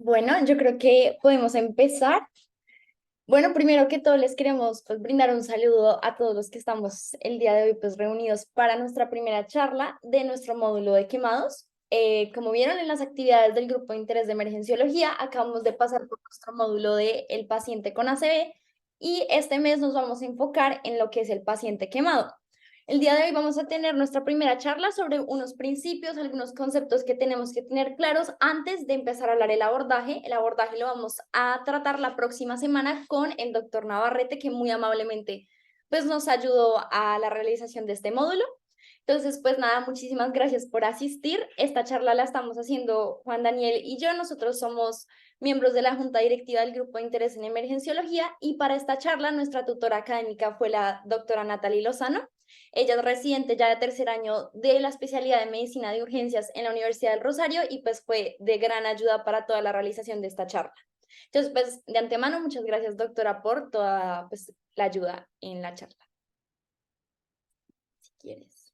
Bueno, yo creo que podemos empezar. Bueno, primero que todo les queremos brindar un saludo a todos los que estamos el día de hoy reunidos para nuestra primera charla de nuestro módulo de quemados. Como vieron en las actividades del grupo de interés de emergenciología, acabamos de pasar por nuestro módulo de el paciente con ACV y este mes nos vamos a enfocar en lo que es el paciente quemado. El día de hoy vamos a tener nuestra primera charla sobre unos principios, algunos conceptos que tenemos que tener claros antes de empezar a hablar el abordaje. El abordaje lo vamos a tratar la próxima semana con el doctor Navarrete, que muy amablemente nos ayudó a la realización de este módulo. Entonces, pues nada, muchísimas gracias por asistir. Esta charla la estamos haciendo Juan Daniel y yo. Nosotros somos miembros de la Junta Directiva del Grupo de Interés en Emergenciología y para esta charla nuestra tutora académica fue la doctora Natalie Lozano. Ella es residente ya de tercer año de la especialidad de Medicina de Urgencias en la Universidad del Rosario y pues fue de gran ayuda para toda la realización de esta charla. Entonces, pues de antemano, muchas gracias doctora por toda la ayuda en la charla. Si quieres.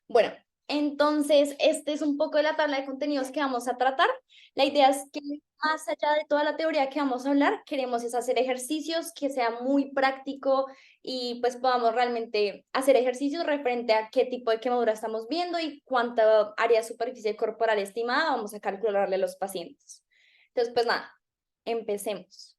Bueno, entonces este es un poco de la tabla de contenidos que vamos a tratar. La idea es que más allá de toda la teoría que vamos a hablar, queremos es hacer ejercicios que sea muy práctico y pues podamos realmente hacer ejercicios referente a qué tipo de quemadura estamos viendo y cuánta área de superficie corporal estimada vamos a calcularle a los pacientes. Entonces, pues nada, empecemos.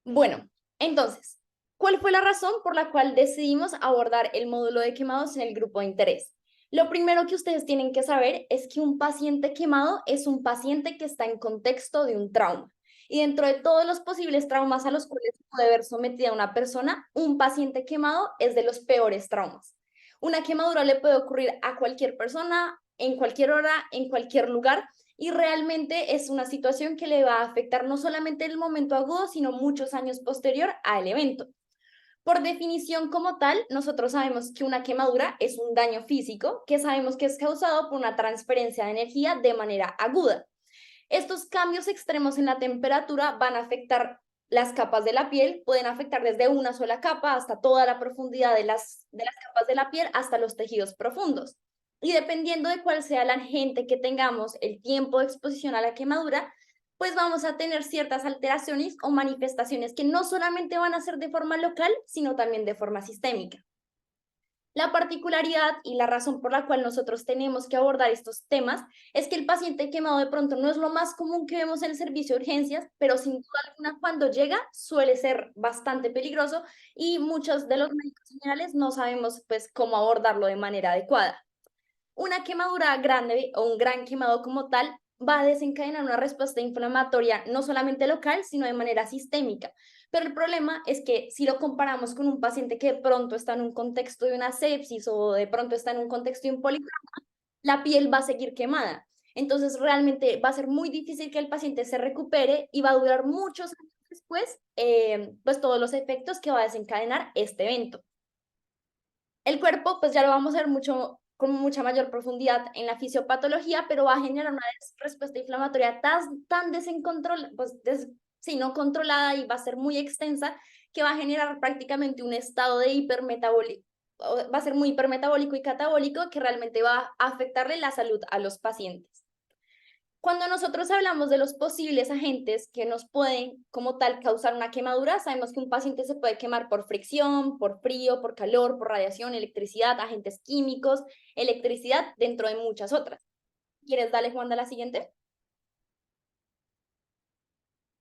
Bueno, entonces, ¿cuál fue la razón por la cual decidimos abordar el módulo de quemados en el grupo de interés? Lo primero que ustedes tienen que saber es que un paciente quemado es un paciente que está en contexto de un trauma. Y dentro de todos los posibles traumas a los cuales puede ver sometida una persona, un paciente quemado es de los peores traumas. Una quemadura le puede ocurrir a cualquier persona, en cualquier hora, en cualquier lugar, y realmente es una situación que le va a afectar no solamente en el momento agudo, sino muchos años posterior al evento. Por definición como tal, nosotros sabemos que una quemadura es un daño físico que sabemos que es causado por una transferencia de energía de manera aguda. Estos cambios extremos en la temperatura van a afectar las capas de la piel, pueden afectar desde una sola capa hasta toda la profundidad de las capas de la piel hasta los tejidos profundos. Y dependiendo de cuál sea la agente que tengamos, el tiempo de exposición a la quemadura, pues vamos a tener ciertas alteraciones o manifestaciones que no solamente van a ser de forma local, sino también de forma sistémica. La particularidad y la razón por la cual nosotros tenemos que abordar estos temas es que el paciente quemado de pronto no es lo más común que vemos en el servicio de urgencias, pero sin duda alguna cuando llega suele ser bastante peligroso y muchos de los médicos generales no sabemos pues cómo abordarlo de manera adecuada. Una quemadura grande o un gran quemado como tal va a desencadenar una respuesta inflamatoria no solamente local, sino de manera sistémica. Pero el problema es que si lo comparamos con un paciente que de pronto está en un contexto de una sepsis o de pronto está en un contexto de un politrauma, la piel va a seguir quemada. Entonces realmente va a ser muy difícil que el paciente se recupere y va a durar muchos años después, pues todos los efectos que va a desencadenar este evento. El cuerpo, pues ya lo vamos a ver mucho, con mucha mayor profundidad en la fisiopatología, pero va a generar una respuesta inflamatoria tan sí, no controlada y va a ser muy extensa que va a generar prácticamente un estado de hipermetabólico, va a ser muy hipermetabólico y catabólico que realmente va a afectarle la salud a los pacientes. Cuando nosotros hablamos de los posibles agentes que nos pueden como tal causar una quemadura, sabemos que un paciente se puede quemar por fricción, por frío, por calor, por radiación, electricidad, agentes químicos, electricidad, dentro de muchas otras. ¿Quieres darle, Juan, a la siguiente?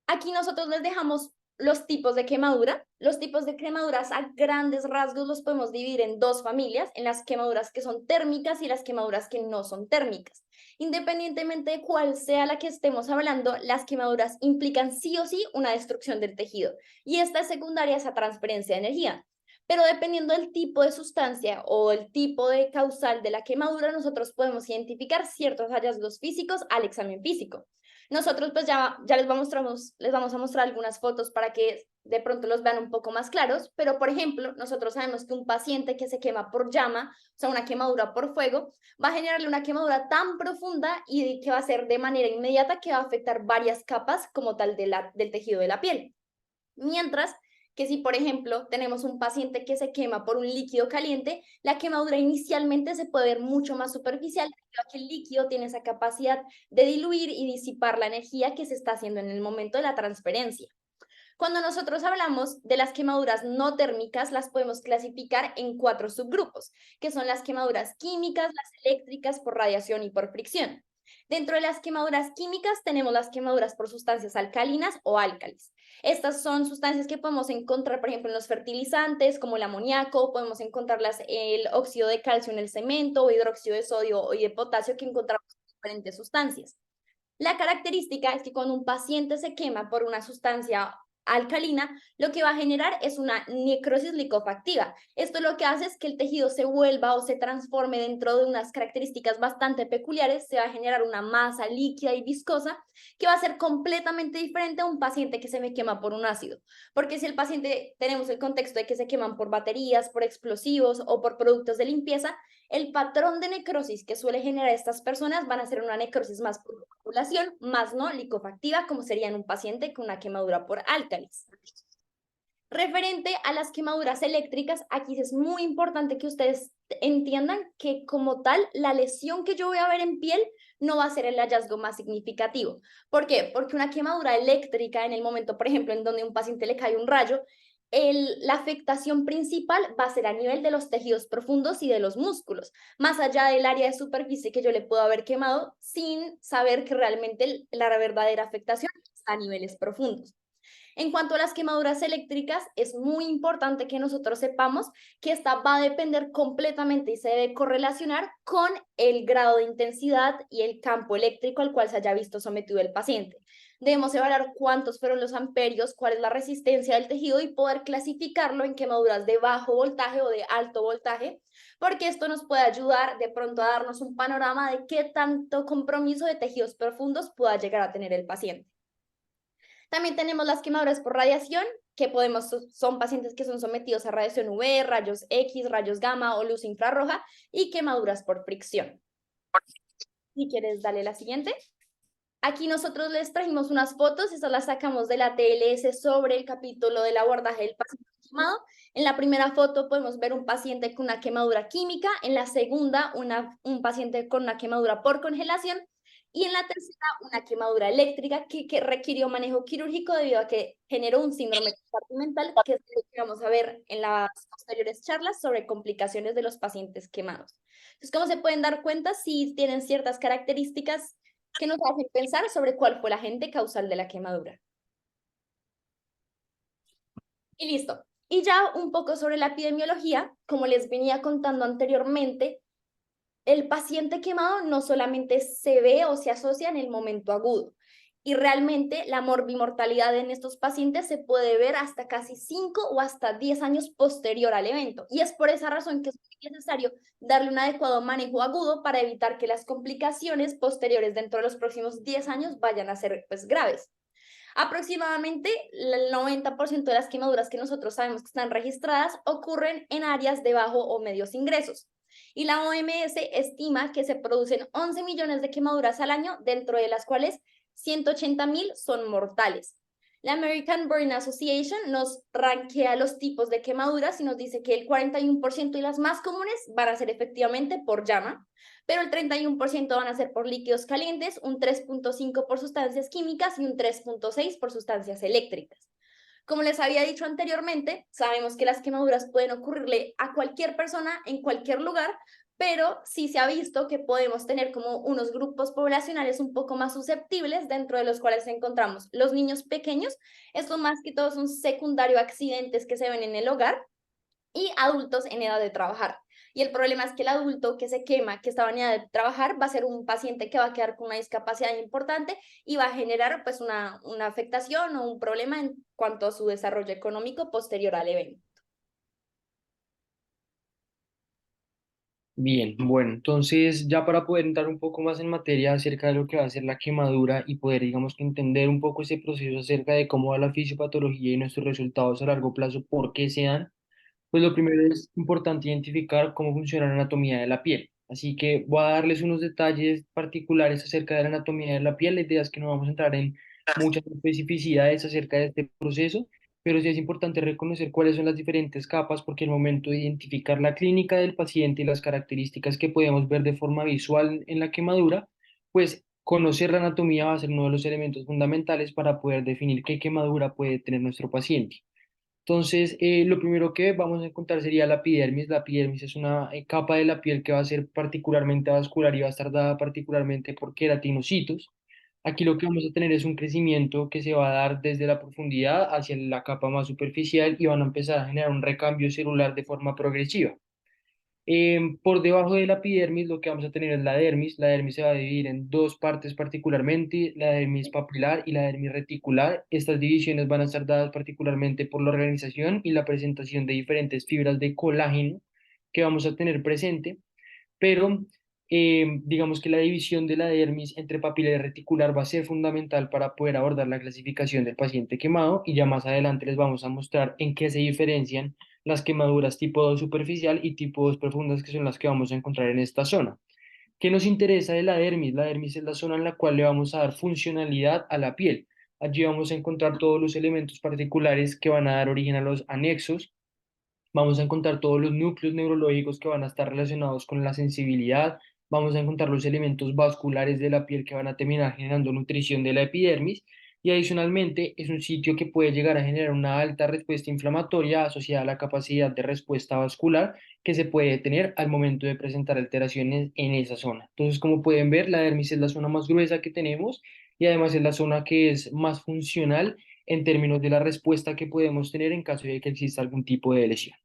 Aquí nosotros les dejamos los tipos de quemadura. Los tipos de quemaduras a grandes rasgos los podemos dividir en dos familias, en las quemaduras que son térmicas y las quemaduras que no son térmicas. Independientemente de cuál sea la que estemos hablando, las quemaduras implican sí o sí una destrucción del tejido y esta es secundaria a esa transferencia de energía. Pero dependiendo del tipo de sustancia o el tipo de causal de la quemadura, nosotros podemos identificar ciertos hallazgos físicos al examen físico. Nosotros pues ya les vamos a mostrar algunas fotos para que de pronto los vean un poco más claros, pero por ejemplo, nosotros sabemos que un paciente que se quema por llama, o sea, una quemadura por fuego, va a generarle una quemadura tan profunda y que va a ser de manera inmediata que va a afectar varias capas como tal del tejido de la piel. Mientras que si, por ejemplo, tenemos un paciente que se quema por un líquido caliente, la quemadura inicialmente se puede ver mucho más superficial, debido a que el líquido tiene esa capacidad de diluir y disipar la energía que se está haciendo en el momento de la transferencia. Cuando nosotros hablamos de las quemaduras no térmicas, las podemos clasificar en 4 subgrupos, que son las quemaduras químicas, las eléctricas, por radiación y por fricción. Dentro de las quemaduras químicas tenemos las quemaduras por sustancias alcalinas o álcalis. Estas son sustancias que podemos encontrar, por ejemplo, en los fertilizantes, como el amoníaco, podemos encontrarlas el óxido de calcio en el cemento, o hidróxido de sodio y de potasio que encontramos en diferentes sustancias. La característica es que cuando un paciente se quema por una sustancia alcalina, lo que va a generar es una necrosis licofactiva. Esto lo que hace es que el tejido se vuelva o se transforme dentro de unas características bastante peculiares, se va a generar una masa líquida y viscosa que va a ser completamente diferente a un paciente que se me quema por un ácido. Porque si el paciente, tenemos el contexto de que se queman por baterías, por explosivos o por productos de limpieza, el patrón de necrosis que suele generar estas personas van a ser una necrosis más por coagulación, más no licofactiva, como sería en un paciente con una quemadura por álcalis. Referente a las quemaduras eléctricas, aquí es muy importante que ustedes entiendan que como tal, la lesión que yo voy a ver en piel no va a ser el hallazgo más significativo. ¿Por qué? Porque una quemadura eléctrica en el momento, por ejemplo, en donde a un paciente le cae un rayo, la afectación principal va a ser a nivel de los tejidos profundos y de los músculos, más allá del área de superficie que yo le puedo haber quemado sin saber que realmente la verdadera afectación está a niveles profundos. En cuanto a las quemaduras eléctricas, es muy importante que nosotros sepamos que esta va a depender completamente y se debe correlacionar con el grado de intensidad y el campo eléctrico al cual se haya visto sometido el paciente. Debemos evaluar cuántos fueron los amperios, cuál es la resistencia del tejido y poder clasificarlo en quemaduras de bajo voltaje o de alto voltaje, porque esto nos puede ayudar de pronto a darnos un panorama de qué tanto compromiso de tejidos profundos pueda llegar a tener el paciente. También tenemos las quemaduras por radiación, que son pacientes que son sometidos a radiación UV, rayos X, rayos gamma o luz infrarroja y quemaduras por fricción. Si quieres, dale la siguiente. Aquí nosotros les trajimos unas fotos, esas las sacamos de la TLS sobre el capítulo del abordaje del paciente quemado. En la primera foto podemos ver un paciente con una quemadura química, en la segunda un paciente con una quemadura por congelación y en la tercera una quemadura eléctrica que requirió manejo quirúrgico debido a que generó un síndrome compartimental, que es lo que vamos a ver en las posteriores charlas sobre complicaciones de los pacientes quemados. Entonces, como se pueden dar cuenta, si tienen ciertas características que nos hacen pensar sobre cuál fue el agente causal de la quemadura. Y listo. Y ya un poco sobre la epidemiología, como les venía contando anteriormente, el paciente quemado no solamente se ve o se asocia en el momento agudo, y realmente la morbimortalidad en estos pacientes se puede ver hasta casi 5 o hasta 10 años posterior al evento. Y es por esa razón que es necesario darle un adecuado manejo agudo para evitar que las complicaciones posteriores dentro de los próximos 10 años vayan a ser pues graves. Aproximadamente el 90% de las quemaduras que nosotros sabemos que están registradas ocurren en áreas de bajo o medios ingresos. Y la OMS estima que se producen 11 millones de quemaduras al año, dentro de las cuales 180.000 son mortales. La American Burn Association nos rankea los tipos de quemaduras y nos dice que el 41% y las más comunes van a ser efectivamente por llama, pero el 31% van a ser por líquidos calientes, un 3.5% por sustancias químicas y un 3.6% por sustancias eléctricas. Como les había dicho anteriormente, sabemos que las quemaduras pueden ocurrirle a cualquier persona en cualquier lugar, pero sí se ha visto que podemos tener como unos grupos poblacionales un poco más susceptibles, dentro de los cuales encontramos los niños pequeños, esto más que todo son secundario accidentes que se ven en el hogar, y adultos en edad de trabajar. Y el problema es que el adulto que se quema, que estaba en edad de trabajar, va a ser un paciente que va a quedar con una discapacidad importante y va a generar pues una afectación o un problema en cuanto a su desarrollo económico posterior al evento. Bien, bueno, entonces ya para poder entrar un poco más en materia acerca de lo que va a ser la quemadura y poder, digamos que entender un poco ese proceso acerca de cómo va la fisiopatología y nuestros resultados a largo plazo, por qué se dan, pues lo primero es importante identificar cómo funciona la anatomía de la piel. Así que voy a darles unos detalles particulares acerca de la anatomía de la piel. La idea es que no vamos a entrar en muchas especificidades acerca de este proceso pero sí es importante reconocer cuáles son las diferentes capas porque al momento de identificar la clínica del paciente y las características que podemos ver de forma visual en la quemadura, pues conocer la anatomía va a ser uno de los elementos fundamentales para poder definir qué quemadura puede tener nuestro paciente. Entonces, lo primero que vamos a encontrar sería la epidermis. La epidermis es una capa de la piel que va a ser particularmente vascular y va a estar dada particularmente por queratinocitos. Aquí lo que vamos a tener es un crecimiento que se va a dar desde la profundidad hacia la capa más superficial y van a empezar a generar un recambio celular de forma progresiva. Por debajo de la epidermis lo que vamos a tener es la dermis. La dermis se va a dividir en dos partes particularmente, la dermis papilar y la dermis reticular. Estas divisiones van a estar dadas particularmente por la organización y la presentación de diferentes fibras de colágeno que vamos a tener presente, pero digamos que la división de la dermis entre papilar y reticular va a ser fundamental para poder abordar la clasificación del paciente quemado y ya más adelante les vamos a mostrar en qué se diferencian las quemaduras tipo 2 superficial y tipo 2 profundas, que son las que vamos a encontrar en esta zona. ¿Qué nos interesa de la dermis? La dermis es la zona en la cual le vamos a dar funcionalidad a la piel. Allí vamos a encontrar todos los elementos particulares que van a dar origen a los anexos. Vamos a encontrar todos los núcleos neurológicos que van a estar relacionados con la sensibilidad. Vamos a encontrar los elementos vasculares de la piel que van a terminar generando nutrición de la epidermis. Y adicionalmente es un sitio que puede llegar a generar una alta respuesta inflamatoria asociada a la capacidad de respuesta vascular que se puede tener al momento de presentar alteraciones en esa zona. Entonces, como pueden ver, la dermis es la zona más gruesa que tenemos y además es la zona que es más funcional en términos de la respuesta que podemos tener en caso de que exista algún tipo de lesión.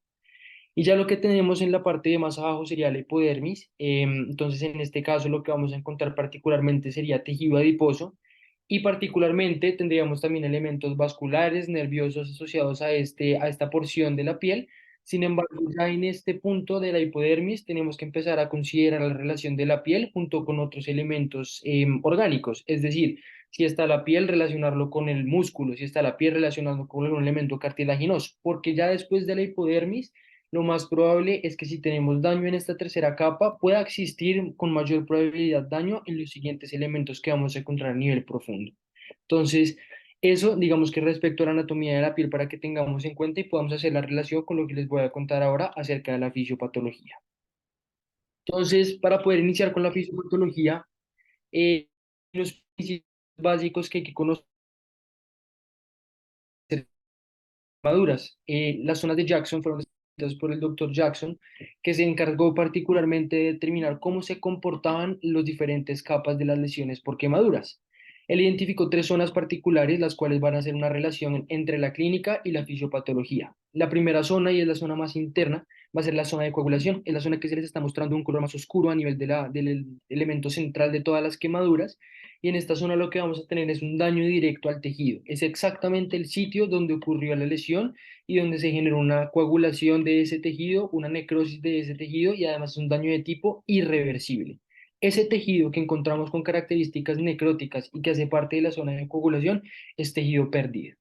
Y ya lo que tenemos en la parte de más abajo sería la hipodermis. Entonces, en este caso, lo que vamos a encontrar particularmente sería tejido adiposo y particularmente tendríamos también elementos vasculares, nerviosos asociados a esta porción de la piel. Sin embargo, ya en este punto de la hipodermis tenemos que empezar a considerar la relación de la piel junto con otros elementos orgánicos. Es decir, si está la piel, relacionarlo con el músculo, si está la piel, relacionarlo con algún elemento cartilaginoso, porque ya después de la hipodermis lo más probable es que si tenemos daño en esta tercera capa, pueda existir con mayor probabilidad daño en los siguientes elementos que vamos a encontrar a nivel profundo. Entonces, eso, digamos que respecto a la anatomía de la piel para que tengamos en cuenta y podamos hacer la relación con lo que les voy a contar ahora acerca de la fisiopatología. Entonces, para poder iniciar con la fisiopatología, los principios básicos que hay que conocer maduras. Las zonas de Jackson fueron descritas por el doctor Jackson, que se encargó particularmente de determinar cómo se comportaban las diferentes capas de las lesiones por quemaduras. Él identificó tres zonas particulares, las cuales van a hacer una relación entre la clínica y la fisiopatología. La primera zona, y es la zona más interna, va a ser la zona de coagulación, es la zona que se les está mostrando un color más oscuro a nivel del elemento central de todas las quemaduras, y en esta zona lo que vamos a tener es un daño directo al tejido. Es exactamente el sitio donde ocurrió la lesión y donde se generó una coagulación de ese tejido, una necrosis de ese tejido y además es un daño de tipo irreversible. Ese tejido que encontramos con características necróticas y que hace parte de la zona de coagulación es tejido perdido.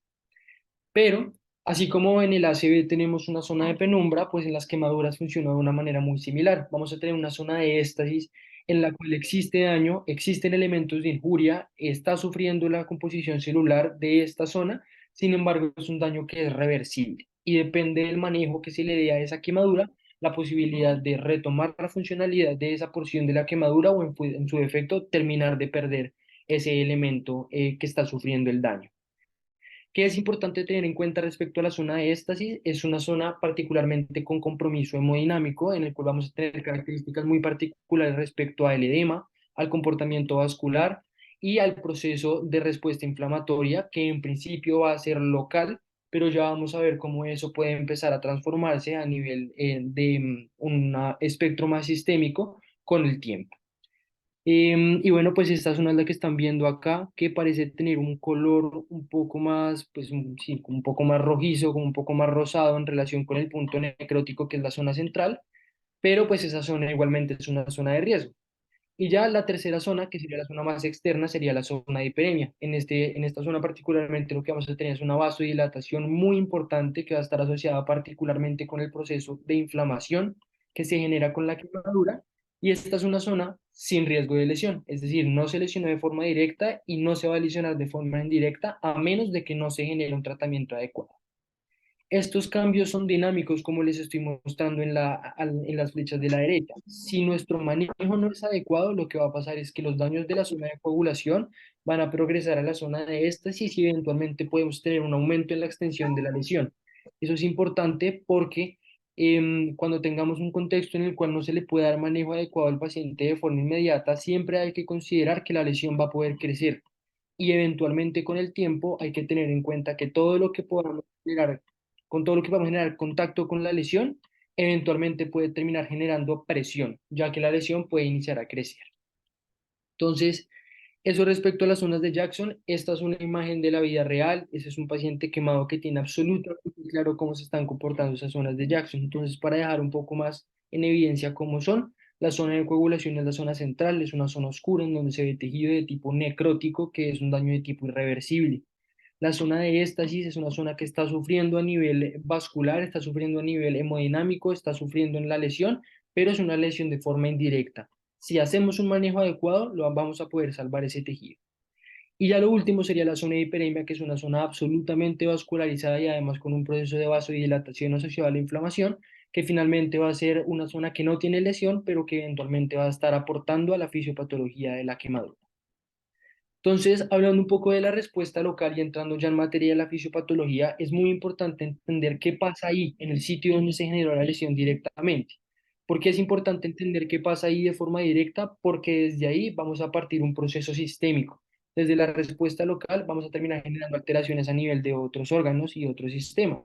Pero, así como en el ACV tenemos una zona de penumbra, pues en las quemaduras funciona de una manera muy similar. Vamos a tener una zona de éstasis en la cual existe daño, existen elementos de injuria, está sufriendo la composición celular de esta zona, sin embargo es un daño que es reversible y depende del manejo que se le dé a esa quemadura, la posibilidad de retomar la funcionalidad de esa porción de la quemadura o en su defecto terminar de perder ese elemento que está sufriendo el daño. ¿Qué es importante tener en cuenta respecto a la zona de éstasis? Es una zona particularmente con compromiso hemodinámico, en el cual vamos a tener características muy particulares respecto al edema, al comportamiento vascular y al proceso de respuesta inflamatoria, que en principio va a ser local, pero ya vamos a ver cómo eso puede empezar a transformarse a nivel de un espectro más sistémico con el tiempo. Y bueno, pues esta zona es la que están viendo acá, que parece tener un color un poco más, pues sí, como un poco más rojizo, como un poco más rosado en relación con el punto necrótico que es la zona central, pero pues esa zona igualmente es una zona de riesgo. Y ya la tercera zona, que sería la zona más externa, sería la zona de hiperemia. En esta zona particularmente lo que vamos a tener es una vasodilatación muy importante que va a estar asociada particularmente con el proceso de inflamación que se genera con la quemadura. Y esta es una zona sin riesgo de lesión, es decir, no se lesionó de forma directa y no se va a lesionar de forma indirecta a menos de que no se genere un tratamiento adecuado. Estos cambios son dinámicos, como les estoy mostrando en las flechas de la derecha. Si nuestro manejo no es adecuado, lo que va a pasar es que los daños de la zona de coagulación van a progresar a la zona de éstasis y eventualmente podemos tener un aumento en la extensión de la lesión. Eso es importante porque cuando tengamos un contexto en el cual no se le puede dar manejo adecuado al paciente de forma inmediata, siempre hay que considerar que la lesión va a poder crecer y eventualmente con el tiempo hay que tener en cuenta que todo lo que podamos generar, con todo lo que podamos generar contacto con la lesión, eventualmente puede terminar generando presión, ya que la lesión puede iniciar a crecer. Entonces, eso respecto a las zonas de Jackson, esta es una imagen de la vida real, ese es un paciente quemado que tiene absolutamente claro cómo se están comportando esas zonas de Jackson. Entonces, para dejar un poco más en evidencia cómo son, la zona de coagulación es la zona central, es una zona oscura en donde se ve tejido de tipo necrótico, que es un daño de tipo irreversible. La zona de éstasis es una zona que está sufriendo a nivel vascular, está sufriendo a nivel hemodinámico, está sufriendo en la lesión, pero es una lesión de forma indirecta. Si hacemos un manejo adecuado, lo vamos a poder salvar ese tejido. Y ya lo último sería la zona de hiperemia, que es una zona absolutamente vascularizada y además con un proceso de vasodilatación asociado a la inflamación, que finalmente va a ser una zona que no tiene lesión, pero que eventualmente va a estar aportando a la fisiopatología de la quemadura. Entonces, hablando un poco de la respuesta local y entrando ya en materia de la fisiopatología, es muy importante entender qué pasa ahí, en el sitio donde se generó la lesión directamente. ¿Por qué es importante entender qué pasa ahí de forma directa? Porque desde ahí vamos a partir un proceso sistémico. Desde la respuesta local vamos a terminar generando alteraciones a nivel de otros órganos y otros sistemas.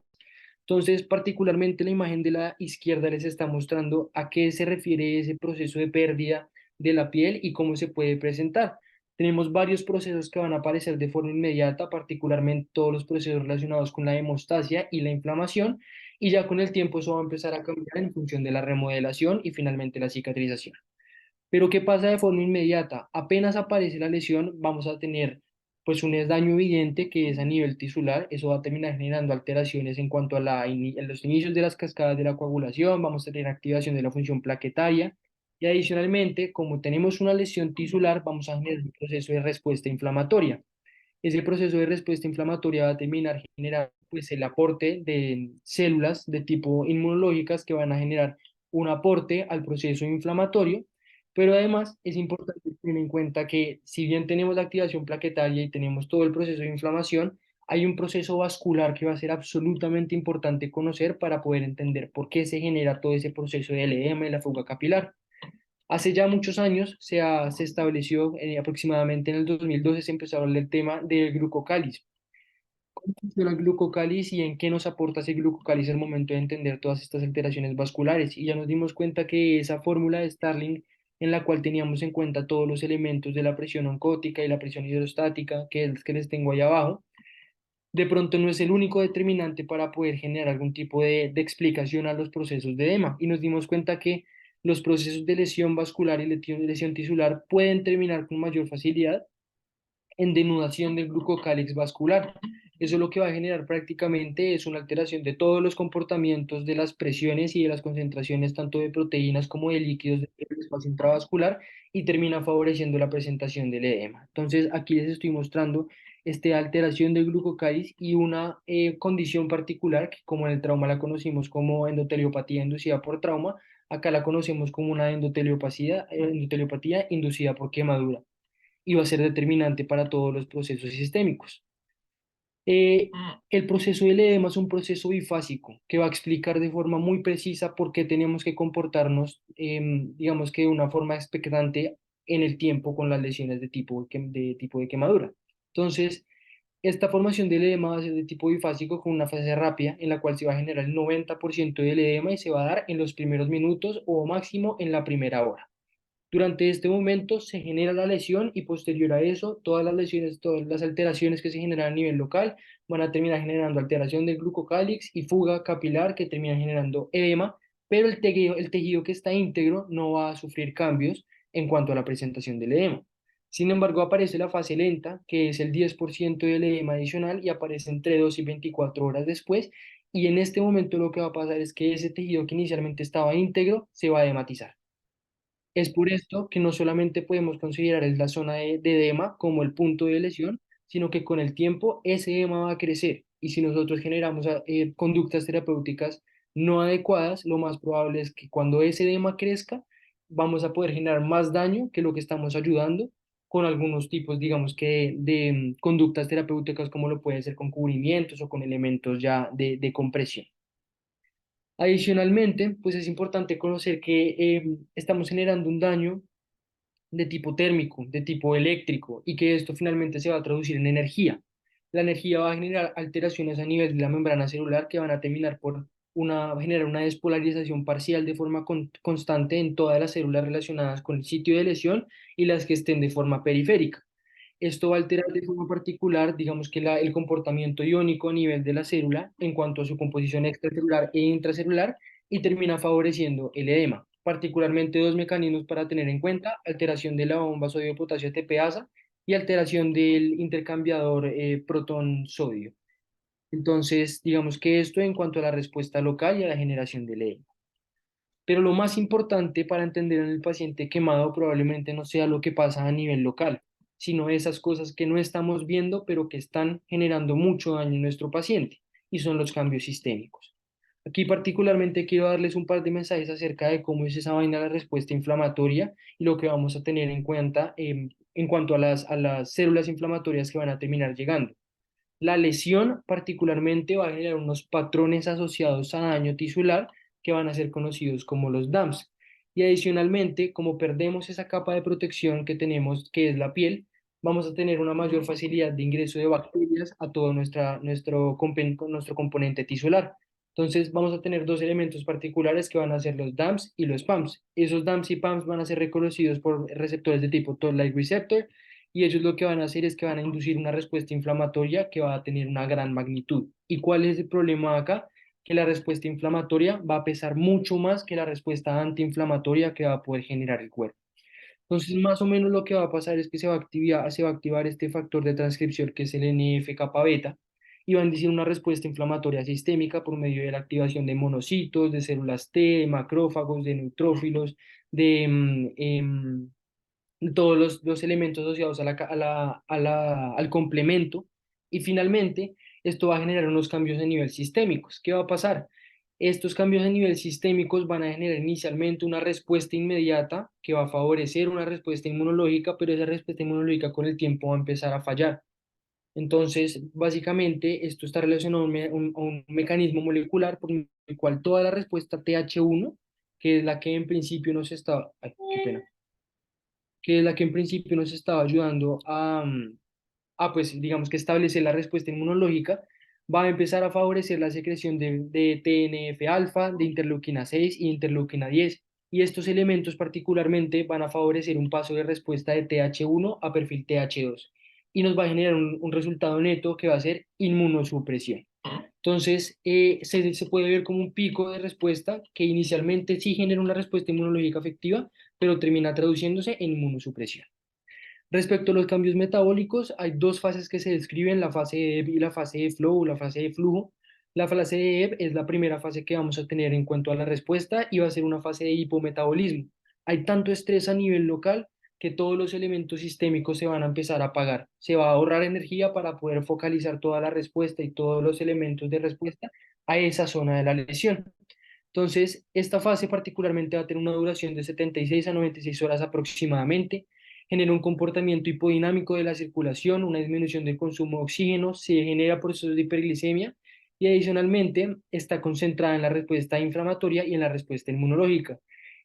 Entonces, particularmente la imagen de la izquierda les está mostrando a qué se refiere ese proceso de pérdida de la piel y cómo se puede presentar. Tenemos varios procesos que van a aparecer de forma inmediata, particularmente todos los procesos relacionados con la hemostasia y la inflamación, y ya con el tiempo eso va a empezar a cambiar en función de la remodelación y finalmente la cicatrización. Pero ¿qué pasa de forma inmediata? Apenas aparece la lesión, vamos a tener pues un daño evidente que es a nivel tisular, eso va a terminar generando alteraciones en cuanto a en los inicios de las cascadas de la coagulación, vamos a tener activación de la función plaquetaria y adicionalmente, como tenemos una lesión tisular, vamos a generar un proceso de respuesta inflamatoria. Ese proceso de respuesta inflamatoria va a terminar generando pues, el aporte de células de tipo inmunológicas que van a generar un aporte al proceso inflamatorio, pero además es importante tener en cuenta que si bien tenemos la activación plaquetaria y tenemos todo el proceso de inflamación, hay un proceso vascular que va a ser absolutamente importante conocer para poder entender por qué se genera todo ese proceso del edema y la fuga capilar. Hace ya muchos años se estableció, aproximadamente en el 2012, se empezó a hablar del tema del glucocáliz. ¿Cómo funciona el glucocáliz y en qué nos aporta ese glucocáliz al momento de entender todas estas alteraciones vasculares? Y ya nos dimos cuenta que esa fórmula de Starling, en la cual teníamos en cuenta todos los elementos de la presión oncótica y la presión hidrostática, que es el que les tengo ahí abajo, de pronto no es el único determinante para poder generar algún tipo de explicación a los procesos de edema. Y nos dimos cuenta que los procesos de lesión vascular y lesión tisular pueden terminar con mayor facilidad en denudación del glucocálix vascular. Eso lo que va a generar prácticamente es una alteración de todos los comportamientos de las presiones y de las concentraciones tanto de proteínas como de líquidos del espacio intravascular y termina favoreciendo la presentación del edema. Entonces, aquí les estoy mostrando esta alteración del glucocálix y una condición particular que como en el trauma la conocimos como endoteliopatía inducida por trauma, acá la conocemos como una endoteliopatía inducida por quemadura y va a ser determinante para todos los procesos sistémicos. El proceso del edema es un proceso bifásico que va a explicar de forma muy precisa por qué tenemos que comportarnos, digamos que de una forma expectante en el tiempo con las lesiones de tipo de quemadura. Entonces, esta formación del edema va a ser de tipo bifásico con una fase rápida en la cual se va a generar el 90% del edema y se va a dar en los primeros minutos o máximo en la primera hora. Durante este momento se genera la lesión y posterior a eso, todas las lesiones, todas las alteraciones que se generan a nivel local van a terminar generando alteración del glucocálix y fuga capilar que termina generando edema, pero el tejido que está íntegro no va a sufrir cambios en cuanto a la presentación del edema. Sin embargo, aparece la fase lenta, que es el 10% del edema adicional y aparece entre 2 y 24 horas después. Y en este momento lo que va a pasar es que ese tejido que inicialmente estaba íntegro se va a edematizar. Es por esto que no solamente podemos considerar la zona de edema como el punto de lesión, sino que con el tiempo ese edema va a crecer y si nosotros generamos conductas terapéuticas no adecuadas, lo más probable es que cuando ese edema crezca, vamos a poder generar más daño que lo que estamos ayudando con algunos tipos, digamos que de conductas terapéuticas, como lo puede ser con cubrimientos o con elementos ya de compresión. Adicionalmente, pues es importante conocer que estamos generando un daño de tipo térmico, de tipo eléctrico, y que esto finalmente se va a traducir en energía. La energía va a generar alteraciones a nivel de la membrana celular que van a terminar por generar una despolarización parcial de forma constante en todas las células relacionadas con el sitio de lesión y las que estén de forma periférica. Esto va a alterar de forma particular, digamos que el comportamiento iónico a nivel de la célula en cuanto a su composición extracelular e intracelular y termina favoreciendo el edema. Particularmente dos mecanismos para tener en cuenta: alteración de la bomba sodio-potasio ATPasa y alteración del intercambiador protón-sodio. Entonces, digamos que esto en cuanto a la respuesta local y a la generación del edema. Pero lo más importante para entender en el paciente quemado probablemente no sea lo que pasa a nivel local, sino esas cosas que no estamos viendo, pero que están generando mucho daño en nuestro paciente, y son los cambios sistémicos. Aquí particularmente quiero darles un par de mensajes acerca de cómo es esa vaina de la respuesta inflamatoria y lo que vamos a tener en cuenta en cuanto a las células inflamatorias que van a terminar llegando. La lesión particularmente va a generar unos patrones asociados a daño tisular que van a ser conocidos como los DAMS. Y adicionalmente, como perdemos esa capa de protección que tenemos, que es la piel, vamos a tener una mayor facilidad de ingreso de bacterias a todo nuestro componente tisular. Entonces, vamos a tener dos elementos particulares que van a ser los DAMS y los PAMS. Esos DAMS y PAMS van a ser reconocidos por receptores de tipo Toll-like receptor, y ellos lo que van a hacer es que van a inducir una respuesta inflamatoria que va a tener una gran magnitud. ¿Y cuál es el problema acá? Que la respuesta inflamatoria va a pesar mucho más que la respuesta antiinflamatoria que va a poder generar el cuerpo. Entonces, más o menos lo que va a pasar es que se va a activar este factor de transcripción que es el NF-kappa beta, y va a inducir una respuesta inflamatoria sistémica por medio de la activación de monocitos, de células T, de macrófagos, de neutrófilos, de todos los elementos asociados al complemento. Y finalmente, esto va a generar unos cambios a nivel sistémicos. ¿Qué va a pasar? Estos cambios a nivel sistémicos van a generar inicialmente una respuesta inmediata que va a favorecer una respuesta inmunológica, pero esa respuesta inmunológica con el tiempo va a empezar a fallar. Entonces, básicamente, esto está relacionado a un mecanismo molecular por el cual toda la respuesta TH1, que es la que en principio nos está, ay, qué pena, que es la que en principio nos estaba ayudando pues digamos que establecer la respuesta inmunológica, va a empezar a favorecer la secreción de TNF-alfa, de interleuquina 6 y interleuquina 10. Y estos elementos particularmente van a favorecer un paso de respuesta de TH1 a perfil TH2. Y nos va a generar un resultado neto que va a ser inmunosupresión. Entonces, se puede ver como un pico de respuesta que inicialmente sí genera una respuesta inmunológica efectiva, pero termina traduciéndose en inmunosupresión. Respecto a los cambios metabólicos, hay dos fases que se describen: la fase de ebb y la fase de flow o la fase de flujo. La fase de ebb es la primera fase que vamos a tener en cuanto a la respuesta y va a ser una fase de hipometabolismo. Hay tanto estrés a nivel local que todos los elementos sistémicos se van a empezar a apagar. Se va a ahorrar energía para poder focalizar toda la respuesta y todos los elementos de respuesta a esa zona de la lesión. Entonces, esta fase particularmente va a tener una duración de 76 a 96 horas aproximadamente. Genera un comportamiento hipodinámico de la circulación, una disminución del consumo de oxígeno, se genera procesos de hiperglicemia y adicionalmente está concentrada en la respuesta inflamatoria y en la respuesta inmunológica.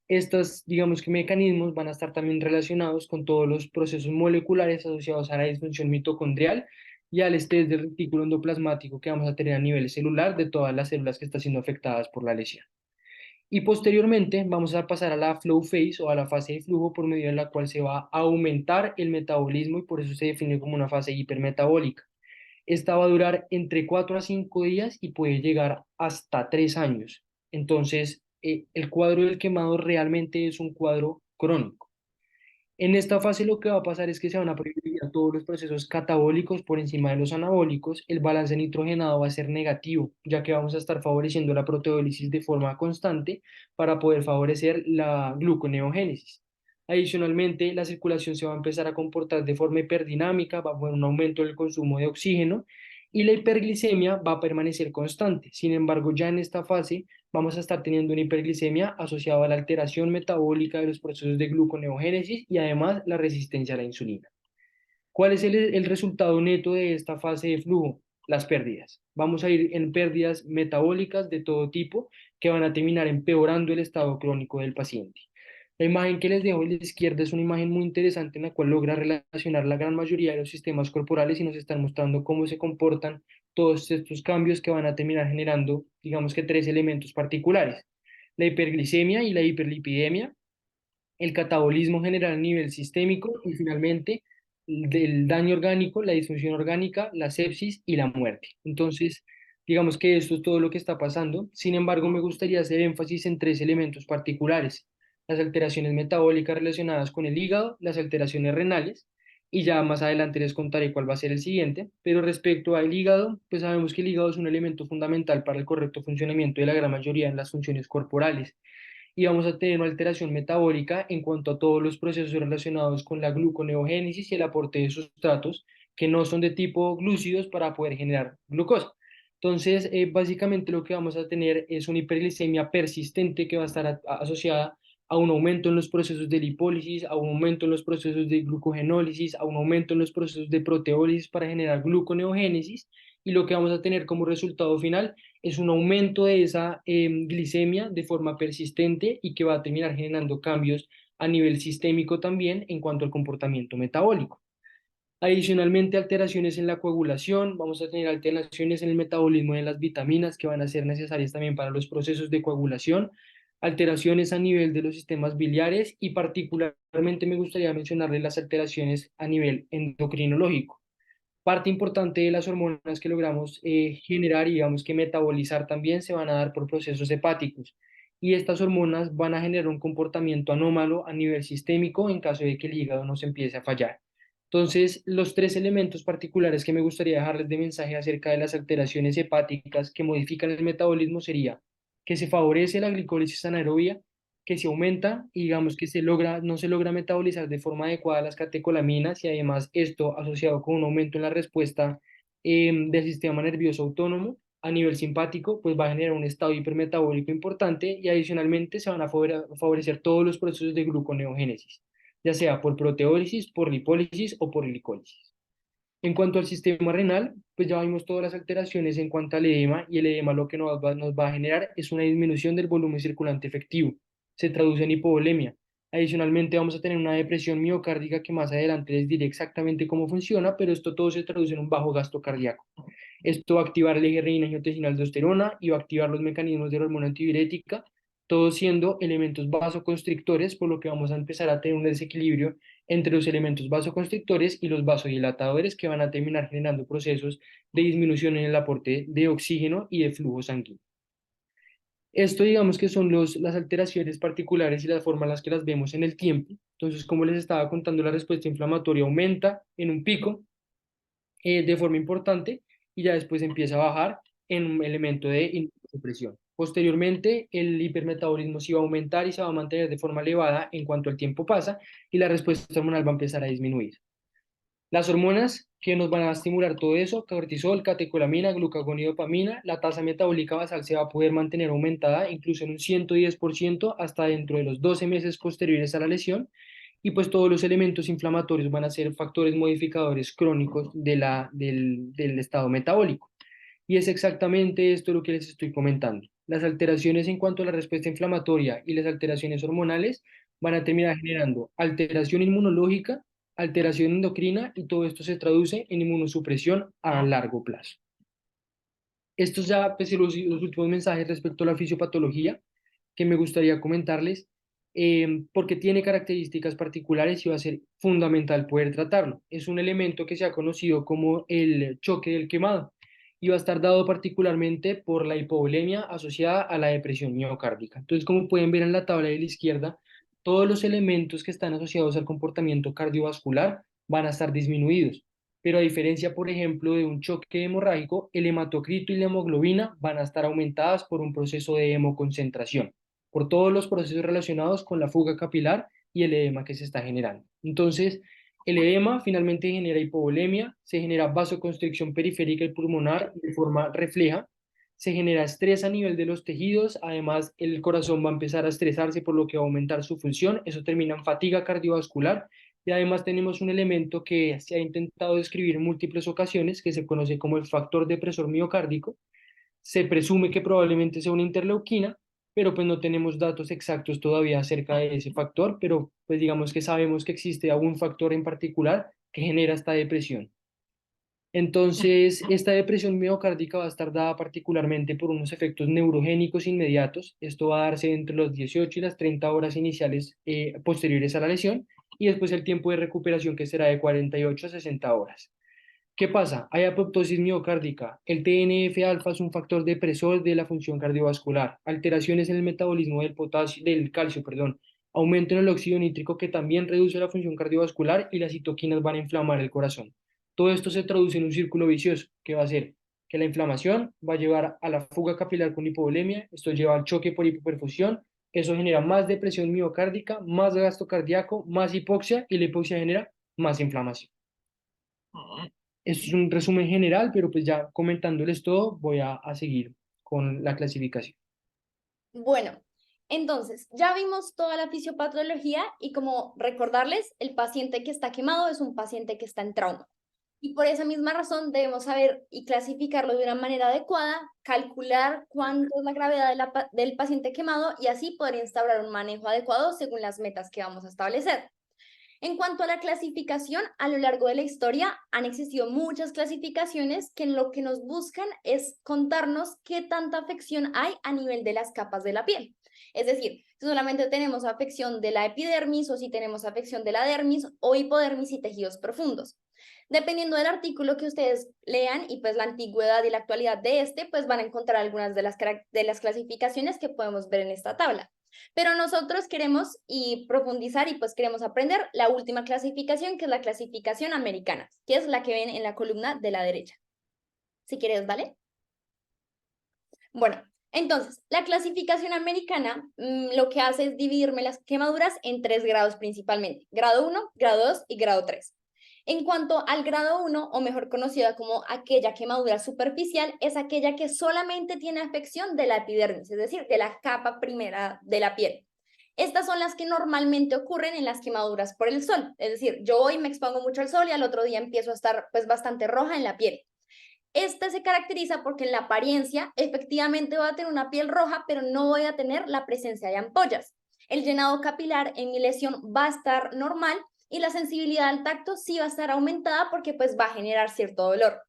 Estos, digamos que mecanismos van a estar también relacionados con todos los procesos moleculares asociados a la disfunción mitocondrial y al estrés del retículo endoplasmático que vamos a tener a nivel celular de todas las células que están siendo afectadas por la lesión. Y posteriormente vamos a pasar a la flow phase o a la fase de flujo, por medio de la cual se va a aumentar el metabolismo y por eso se define como una fase hipermetabólica. Esta va a durar entre 4 a 5 días y puede llegar hasta 3 años. Entonces, el cuadro del quemado realmente es un cuadro crónico. En esta fase lo que va a pasar es que se van a privilegiar todos los procesos catabólicos por encima de los anabólicos. El balance nitrogenado va a ser negativo, ya que vamos a estar favoreciendo la proteólisis de forma constante para poder favorecer la gluconeogénesis. Adicionalmente, la circulación se va a empezar a comportar de forma hiperdinámica, va a haber un aumento del consumo de oxígeno y la hiperglicemia va a permanecer constante. Sin embargo, ya en esta fase vamos a estar teniendo una hiperglicemia asociada a la alteración metabólica de los procesos de gluconeogénesis y además la resistencia a la insulina. ¿Cuál es el resultado neto de esta fase de flujo? Las pérdidas. Vamos a ir en pérdidas metabólicas de todo tipo que van a terminar empeorando el estado crónico del paciente. La imagen que les dejo a la izquierda es una imagen muy interesante en la cual logra relacionar la gran mayoría de los sistemas corporales y nos están mostrando cómo se comportan todos estos cambios que van a terminar generando, digamos que tres elementos particulares: la hiperglicemia y la hiperlipidemia, el catabolismo general a nivel sistémico y finalmente del daño orgánico, la disfunción orgánica, la sepsis y la muerte. Entonces, digamos que esto es todo lo que está pasando. Sin embargo, me gustaría hacer énfasis en tres elementos particulares: las alteraciones metabólicas relacionadas con el hígado, las alteraciones renales, y ya más adelante les contaré cuál va a ser el siguiente. Pero respecto al hígado, pues sabemos que el hígado es un elemento fundamental para el correcto funcionamiento de la gran mayoría de las funciones corporales y vamos a tener una alteración metabólica en cuanto a todos los procesos relacionados con la gluconeogénesis y el aporte de sustratos que no son de tipo glúcidos para poder generar glucosa. Entonces, básicamente lo que vamos a tener es una hiperglicemia persistente que va a estar asociada a un aumento en los procesos de lipólisis, a un aumento en los procesos de glucogenólisis, a un aumento en los procesos de proteólisis para generar gluconeogénesis, y lo que vamos a tener como resultado final es un aumento de esa glicemia de forma persistente y que va a terminar generando cambios a nivel sistémico también en cuanto al comportamiento metabólico. Adicionalmente, alteraciones en la coagulación, vamos a tener alteraciones en el metabolismo de las vitaminas que van a ser necesarias también para los procesos de coagulación, alteraciones a nivel de los sistemas biliares y particularmente me gustaría mencionarles las alteraciones a nivel endocrinológico. Parte importante de las hormonas que logramos generar y digamos que metabolizar también se van a dar por procesos hepáticos. Y estas hormonas van a generar un comportamiento anómalo a nivel sistémico en caso de que el hígado nos empiece a fallar. Entonces, los tres elementos particulares que me gustaría dejarles de mensaje acerca de las alteraciones hepáticas que modifican el metabolismo sería que se favorece la glicólisis anaerobia, que se aumenta y digamos que no se logra metabolizar de forma adecuada las catecolaminas y además esto asociado con un aumento en la respuesta del sistema nervioso autónomo a nivel simpático, pues va a generar un estado hipermetabólico importante y adicionalmente se van a favorecer todos los procesos de gluconeogénesis, ya sea por proteólisis, por lipólisis o por glicólisis. En cuanto al sistema renal, pues ya vimos todas las alteraciones en cuanto al edema y el edema lo que nos va a generar es una disminución del volumen circulante efectivo. Se traduce en hipovolemia. Adicionalmente vamos a tener una depresión miocárdica que más adelante les diré exactamente cómo funciona, pero esto todo se traduce en un bajo gasto cardíaco. Esto va a activar el eje renina-angiotensina-aldosterona y va a activar los mecanismos de la hormona antidiurética, todos siendo elementos vasoconstrictores, por lo que vamos a empezar a tener un desequilibrio entre los elementos vasoconstrictores y los vasodilatadores que van a terminar generando procesos de disminución en el aporte de oxígeno y de flujo sanguíneo. Esto digamos que son las alteraciones particulares y las formas en las que las vemos en el tiempo. Entonces, como les estaba contando, la respuesta inflamatoria aumenta en un pico de forma importante y ya después empieza a bajar en un elemento de inmunosupresión. Posteriormente, el hipermetabolismo sí va a aumentar y se va a mantener de forma elevada en cuanto el tiempo pasa y la respuesta hormonal va a empezar a disminuir. Las hormonas que nos van a estimular todo eso: cortisol, catecolamina, glucagón y dopamina, la tasa metabólica basal se va a poder mantener aumentada incluso en un 110% hasta dentro de los 12 meses posteriores a la lesión, y pues todos los elementos inflamatorios van a ser factores modificadores crónicos del estado metabólico. Y es exactamente esto lo que les estoy comentando. Las alteraciones en cuanto a la respuesta inflamatoria y las alteraciones hormonales van a terminar generando alteración inmunológica, alteración endocrina, y todo esto se traduce en inmunosupresión a largo plazo. Estos ya pues, los últimos mensajes respecto a la fisiopatología que me gustaría comentarles, porque tiene características particulares y va a ser fundamental poder tratarlo. Es un elemento que se ha conocido como el choque del quemado y va a estar dado particularmente por la hipovolemia asociada a la depresión miocárdica. Entonces, como pueden ver en la tabla de la izquierda, todos los elementos que están asociados al comportamiento cardiovascular van a estar disminuidos. Pero a diferencia, por ejemplo, de un choque hemorrágico, el hematocrito y la hemoglobina van a estar aumentadas por un proceso de hemoconcentración, por todos los procesos relacionados con la fuga capilar y el edema que se está generando. Entonces, El edema finalmente genera hipovolemia, se genera vasoconstricción periférica y pulmonar de forma refleja, se genera estrés a nivel de los tejidos, además el corazón va a empezar a estresarse por lo que va a aumentar su función, eso termina en fatiga cardiovascular y además tenemos un elemento que se ha intentado describir en múltiples ocasiones que se conoce como el factor depresor miocárdico. Se presume que probablemente sea una interleuquina, pero pues no tenemos datos exactos todavía acerca de ese factor, pero pues digamos que sabemos que existe algún factor en particular que genera esta depresión. Entonces, esta depresión miocárdica va a estar dada particularmente por unos efectos neurogénicos inmediatos. Esto va a darse entre los 18 y las 30 horas iniciales posteriores a la lesión y después el tiempo de recuperación que será de 48 a 60 horas. ¿Qué pasa? Hay apoptosis miocárdica. El TNF-alfa es un factor depresor de la función cardiovascular. Alteraciones en el metabolismo del potasio, del calcio, perdón. Aumento en el óxido nítrico que también reduce la función cardiovascular y las citoquinas van a inflamar el corazón. Todo esto se traduce en un círculo vicioso que va a ser que la inflamación va a llevar a la fuga capilar con hipovolemia, esto lleva al choque por hipoperfusión, eso genera más depresión miocárdica, más gasto cardíaco, más hipoxia y la hipoxia genera más inflamación. Esto es un resumen general, pero pues ya comentándoles todo, voy a seguir con la clasificación. Bueno, entonces ya vimos toda la fisiopatología y como recordarles, el paciente que está quemado es un paciente que está en trauma. Y por esa misma razón debemos saber y clasificarlo de una manera adecuada, calcular cuánto es la gravedad del paciente quemado y así poder instaurar un manejo adecuado según las metas que vamos a establecer. En cuanto a la clasificación, a lo largo de la historia han existido muchas clasificaciones que en lo que nos buscan es contarnos qué tanta afección hay a nivel de las capas de la piel. Es decir, si solamente tenemos afección de la epidermis o si tenemos afección de la dermis o hipodermis y tejidos profundos. Dependiendo del artículo que ustedes lean y pues la antigüedad y la actualidad de este, pues van a encontrar algunas de las clasificaciones que podemos ver en esta tabla. Pero nosotros queremos y profundizar y pues queremos aprender la última clasificación, que es la clasificación americana, que es la que ven en la columna de la derecha. Si quieres, ¿vale? Bueno, entonces, la clasificación americana lo que hace es dividirme las quemaduras en 3 grados principalmente, grado 1, grado 2 y grado 3. En cuanto al grado 1, o mejor conocida como aquella quemadura superficial, es aquella que solamente tiene afección de la epidermis, es decir, de la capa primera de la piel. Estas son las que normalmente ocurren en las quemaduras por el sol, es decir, yo hoy me expongo mucho al sol y al otro día empiezo a estar pues bastante roja en la piel. Este se caracteriza porque en la apariencia efectivamente voy a tener una piel roja, pero no voy a tener la presencia de ampollas. El llenado capilar en mi lesión va a estar normal y la sensibilidad al tacto sí va a estar aumentada porque pues va a generar cierto dolor.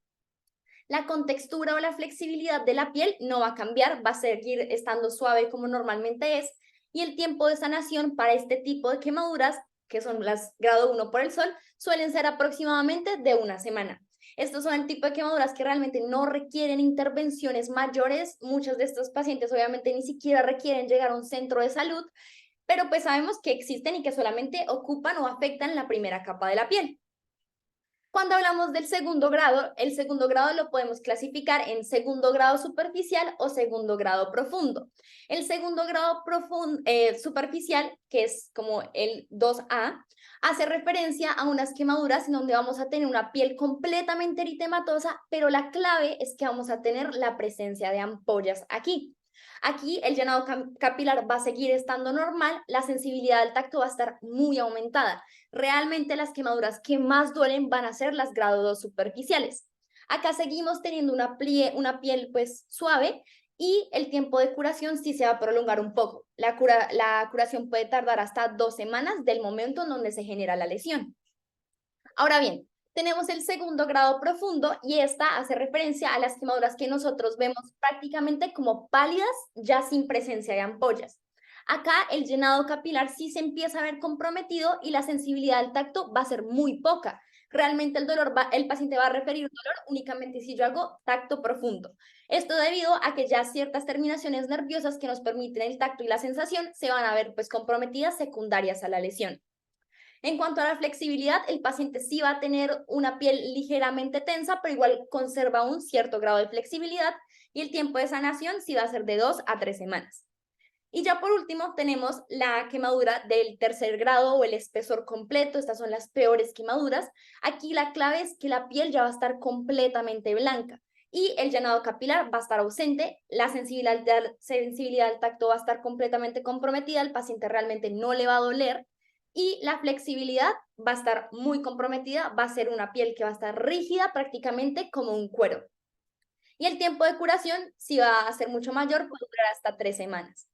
La contextura o la flexibilidad de la piel no va a cambiar, va a seguir estando suave como normalmente es y el tiempo de sanación para este tipo de quemaduras, que son las grado 1 por el sol, suelen ser aproximadamente de una semana. Estos son el tipo de quemaduras que realmente no requieren intervenciones mayores. Muchos de estos pacientes obviamente ni siquiera requieren llegar a un centro de salud, pero pues sabemos que existen y que solamente ocupan o afectan la primera capa de la piel. Cuando hablamos del segundo grado, el segundo grado lo podemos clasificar en segundo grado superficial o segundo grado profundo. El segundo grado superficial, que es como el 2A, hace referencia a unas quemaduras en donde vamos a tener una piel completamente eritematosa, pero la clave es que vamos a tener la presencia de ampollas aquí. Aquí el llenado capilar va a seguir estando normal, la sensibilidad al tacto va a estar muy aumentada. Realmente las quemaduras que más duelen van a ser las grado 2 superficiales. Acá seguimos teniendo una piel pues suave y el tiempo de curación sí se va a prolongar un poco. La curación puede tardar hasta 2 semanas del momento en donde se genera la lesión. Ahora bien, tenemos el segundo grado profundo y esta hace referencia a las quemaduras que nosotros vemos prácticamente como pálidas, ya sin presencia de ampollas. Acá el llenado capilar sí se empieza a ver comprometido y la sensibilidad al tacto va a ser muy poca. Realmente el paciente va a referir dolor únicamente si yo hago tacto profundo. Esto debido a que ya ciertas terminaciones nerviosas que nos permiten el tacto y la sensación se van a ver pues comprometidas secundarias a la lesión. En cuanto a la flexibilidad, el paciente sí va a tener una piel ligeramente tensa, pero igual conserva un cierto grado de flexibilidad y el tiempo de sanación sí va a ser de 2 a 3 semanas. Y ya por último tenemos la quemadura del tercer grado o el espesor completo. Estas son las peores quemaduras. Aquí la clave es que la piel ya va a estar completamente blanca y el llenado capilar va a estar ausente, la sensibilidad al tacto va a estar completamente comprometida, al paciente realmente no le va a doler y la flexibilidad va a estar muy comprometida, va a ser una piel que va a estar rígida prácticamente como un cuero. Y el tiempo de curación sí va a ser mucho mayor, puede durar hasta 3 semanas.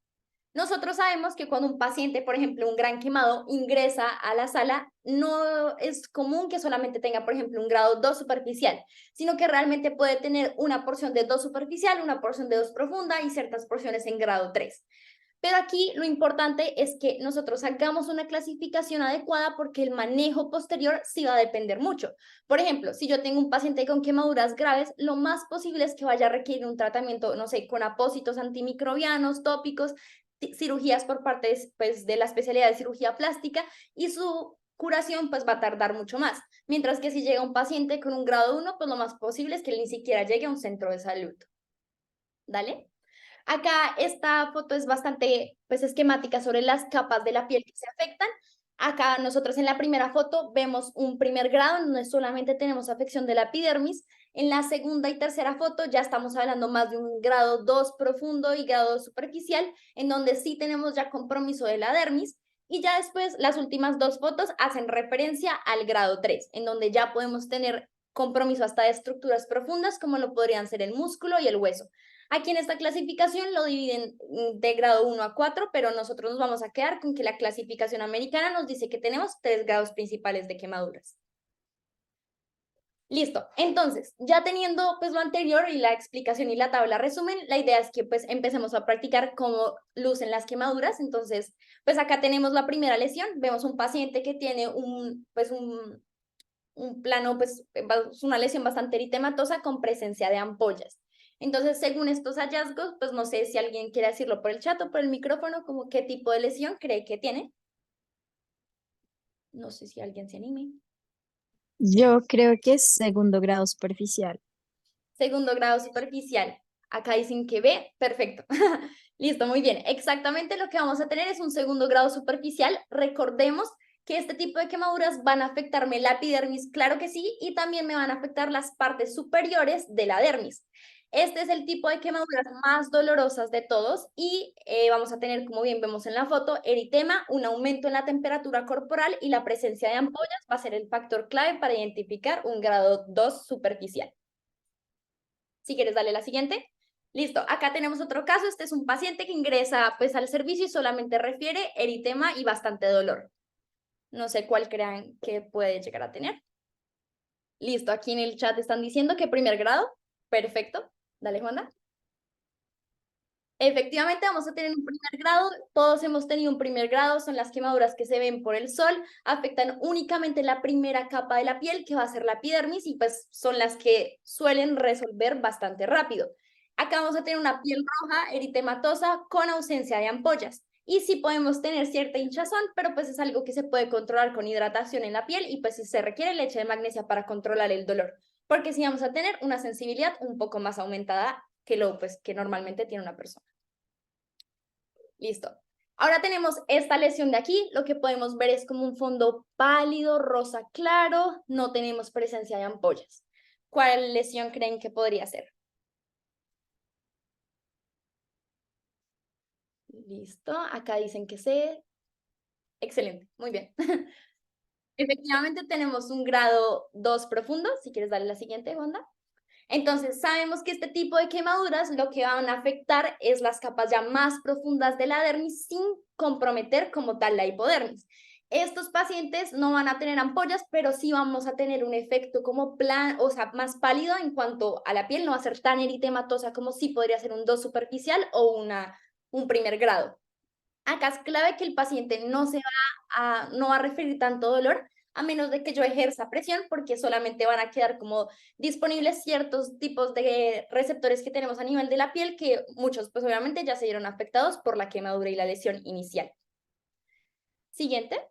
Nosotros sabemos que cuando un paciente, por ejemplo, un gran quemado, ingresa a la sala, no es común que solamente tenga, por ejemplo, un grado 2 superficial, sino que realmente puede tener una porción de 2 superficial, una porción de 2 profunda y ciertas porciones en grado 3. Pero aquí lo importante es que nosotros hagamos una clasificación adecuada porque el manejo posterior sí va a depender mucho. Por ejemplo, si yo tengo un paciente con quemaduras graves, lo más posible es que vaya a requerir un tratamiento, no sé, con apósitos antimicrobianos, tópicos, cirugías por parte pues, de la especialidad de cirugía plástica y su curación pues va a tardar mucho más. Mientras que si llega un paciente con un grado 1, pues lo más posible es que él ni siquiera llegue a un centro de salud. ¿Dale? Acá esta foto es bastante pues, esquemática sobre las capas de la piel que se afectan. Acá nosotros en la primera foto vemos un primer grado, donde solamente tenemos afección de la epidermis. En la segunda y tercera foto ya estamos hablando más de un grado 2 profundo y grado 2 superficial, en donde sí tenemos ya compromiso de la dermis. Y ya después las últimas dos fotos hacen referencia al grado 3, en donde ya podemos tener compromiso hasta de estructuras profundas, como lo podrían ser el músculo y el hueso. Aquí en esta clasificación lo dividen de grado 1 a 4, pero nosotros nos vamos a quedar con que la clasificación americana nos dice que tenemos 3 grados principales de quemaduras. Listo, entonces, ya teniendo pues lo anterior y la explicación y la tabla resumen, la idea es que pues empecemos a practicar cómo lucen las quemaduras. Entonces, pues acá tenemos la primera lesión, vemos un paciente que tiene un plano, pues una lesión bastante eritematosa con presencia de ampollas. Entonces, según estos hallazgos, pues no sé si alguien quiere decirlo por el chat o por el micrófono, como qué tipo de lesión cree que tiene. No sé si alguien se anime. Yo creo que es segundo grado superficial. Segundo grado superficial. Acá dicen que B, perfecto. Listo, muy bien. Exactamente lo que vamos a tener es un segundo grado superficial. Recordemos que este tipo de quemaduras van a afectarme la epidermis, claro que sí, y también me van a afectar las partes superiores de la dermis. Este es el tipo de quemaduras más dolorosas de todos y vamos a tener, como bien vemos en la foto, eritema, un aumento en la temperatura corporal y la presencia de ampollas va a ser el factor clave para identificar un grado 2 superficial. Si quieres, darle la siguiente. Listo, acá tenemos otro caso. Este es un paciente que ingresa pues al servicio y solamente refiere eritema y bastante dolor. No sé cuál crean que puede llegar a tener. Listo, aquí en el chat están diciendo que primer grado. Perfecto. Dale, Juanda. Efectivamente, vamos a tener un primer grado. Todos hemos tenido un primer grado. Son las quemaduras que se ven por el sol. Afectan únicamente la primera capa de la piel, que va a ser la epidermis, y pues son las que suelen resolver bastante rápido. Acá vamos a tener una piel roja, eritematosa, con ausencia de ampollas. Y sí podemos tener cierta hinchazón, pero pues es algo que se puede controlar con hidratación en la piel y pues si se requiere leche de magnesia para controlar el dolor. Porque sí vamos a tener una sensibilidad un poco más aumentada que lo pues, que normalmente tiene una persona. Listo. Ahora tenemos esta lesión de aquí, lo que podemos ver es como un fondo pálido, rosa claro, no tenemos presencia de ampollas. ¿Cuál lesión creen que podría ser? Listo, acá dicen que sí. Excelente, muy bien. Efectivamente tenemos un grado 2 profundo, si quieres darle la siguiente, Wanda. Entonces, sabemos que este tipo de quemaduras lo que van a afectar es las capas ya más profundas de la dermis sin comprometer como tal la hipodermis. Estos pacientes no van a tener ampollas, pero sí vamos a tener un efecto como o sea, más pálido en cuanto a la piel, no va a ser tan eritematosa como sí podría ser un 2 superficial o un primer grado. Acá es clave que el paciente no va a referir tanto dolor, a menos de que yo ejerza presión, porque solamente van a quedar como disponibles ciertos tipos de receptores que tenemos a nivel de la piel, que muchos pues obviamente ya se vieron afectados por la quemadura y la lesión inicial. Siguiente.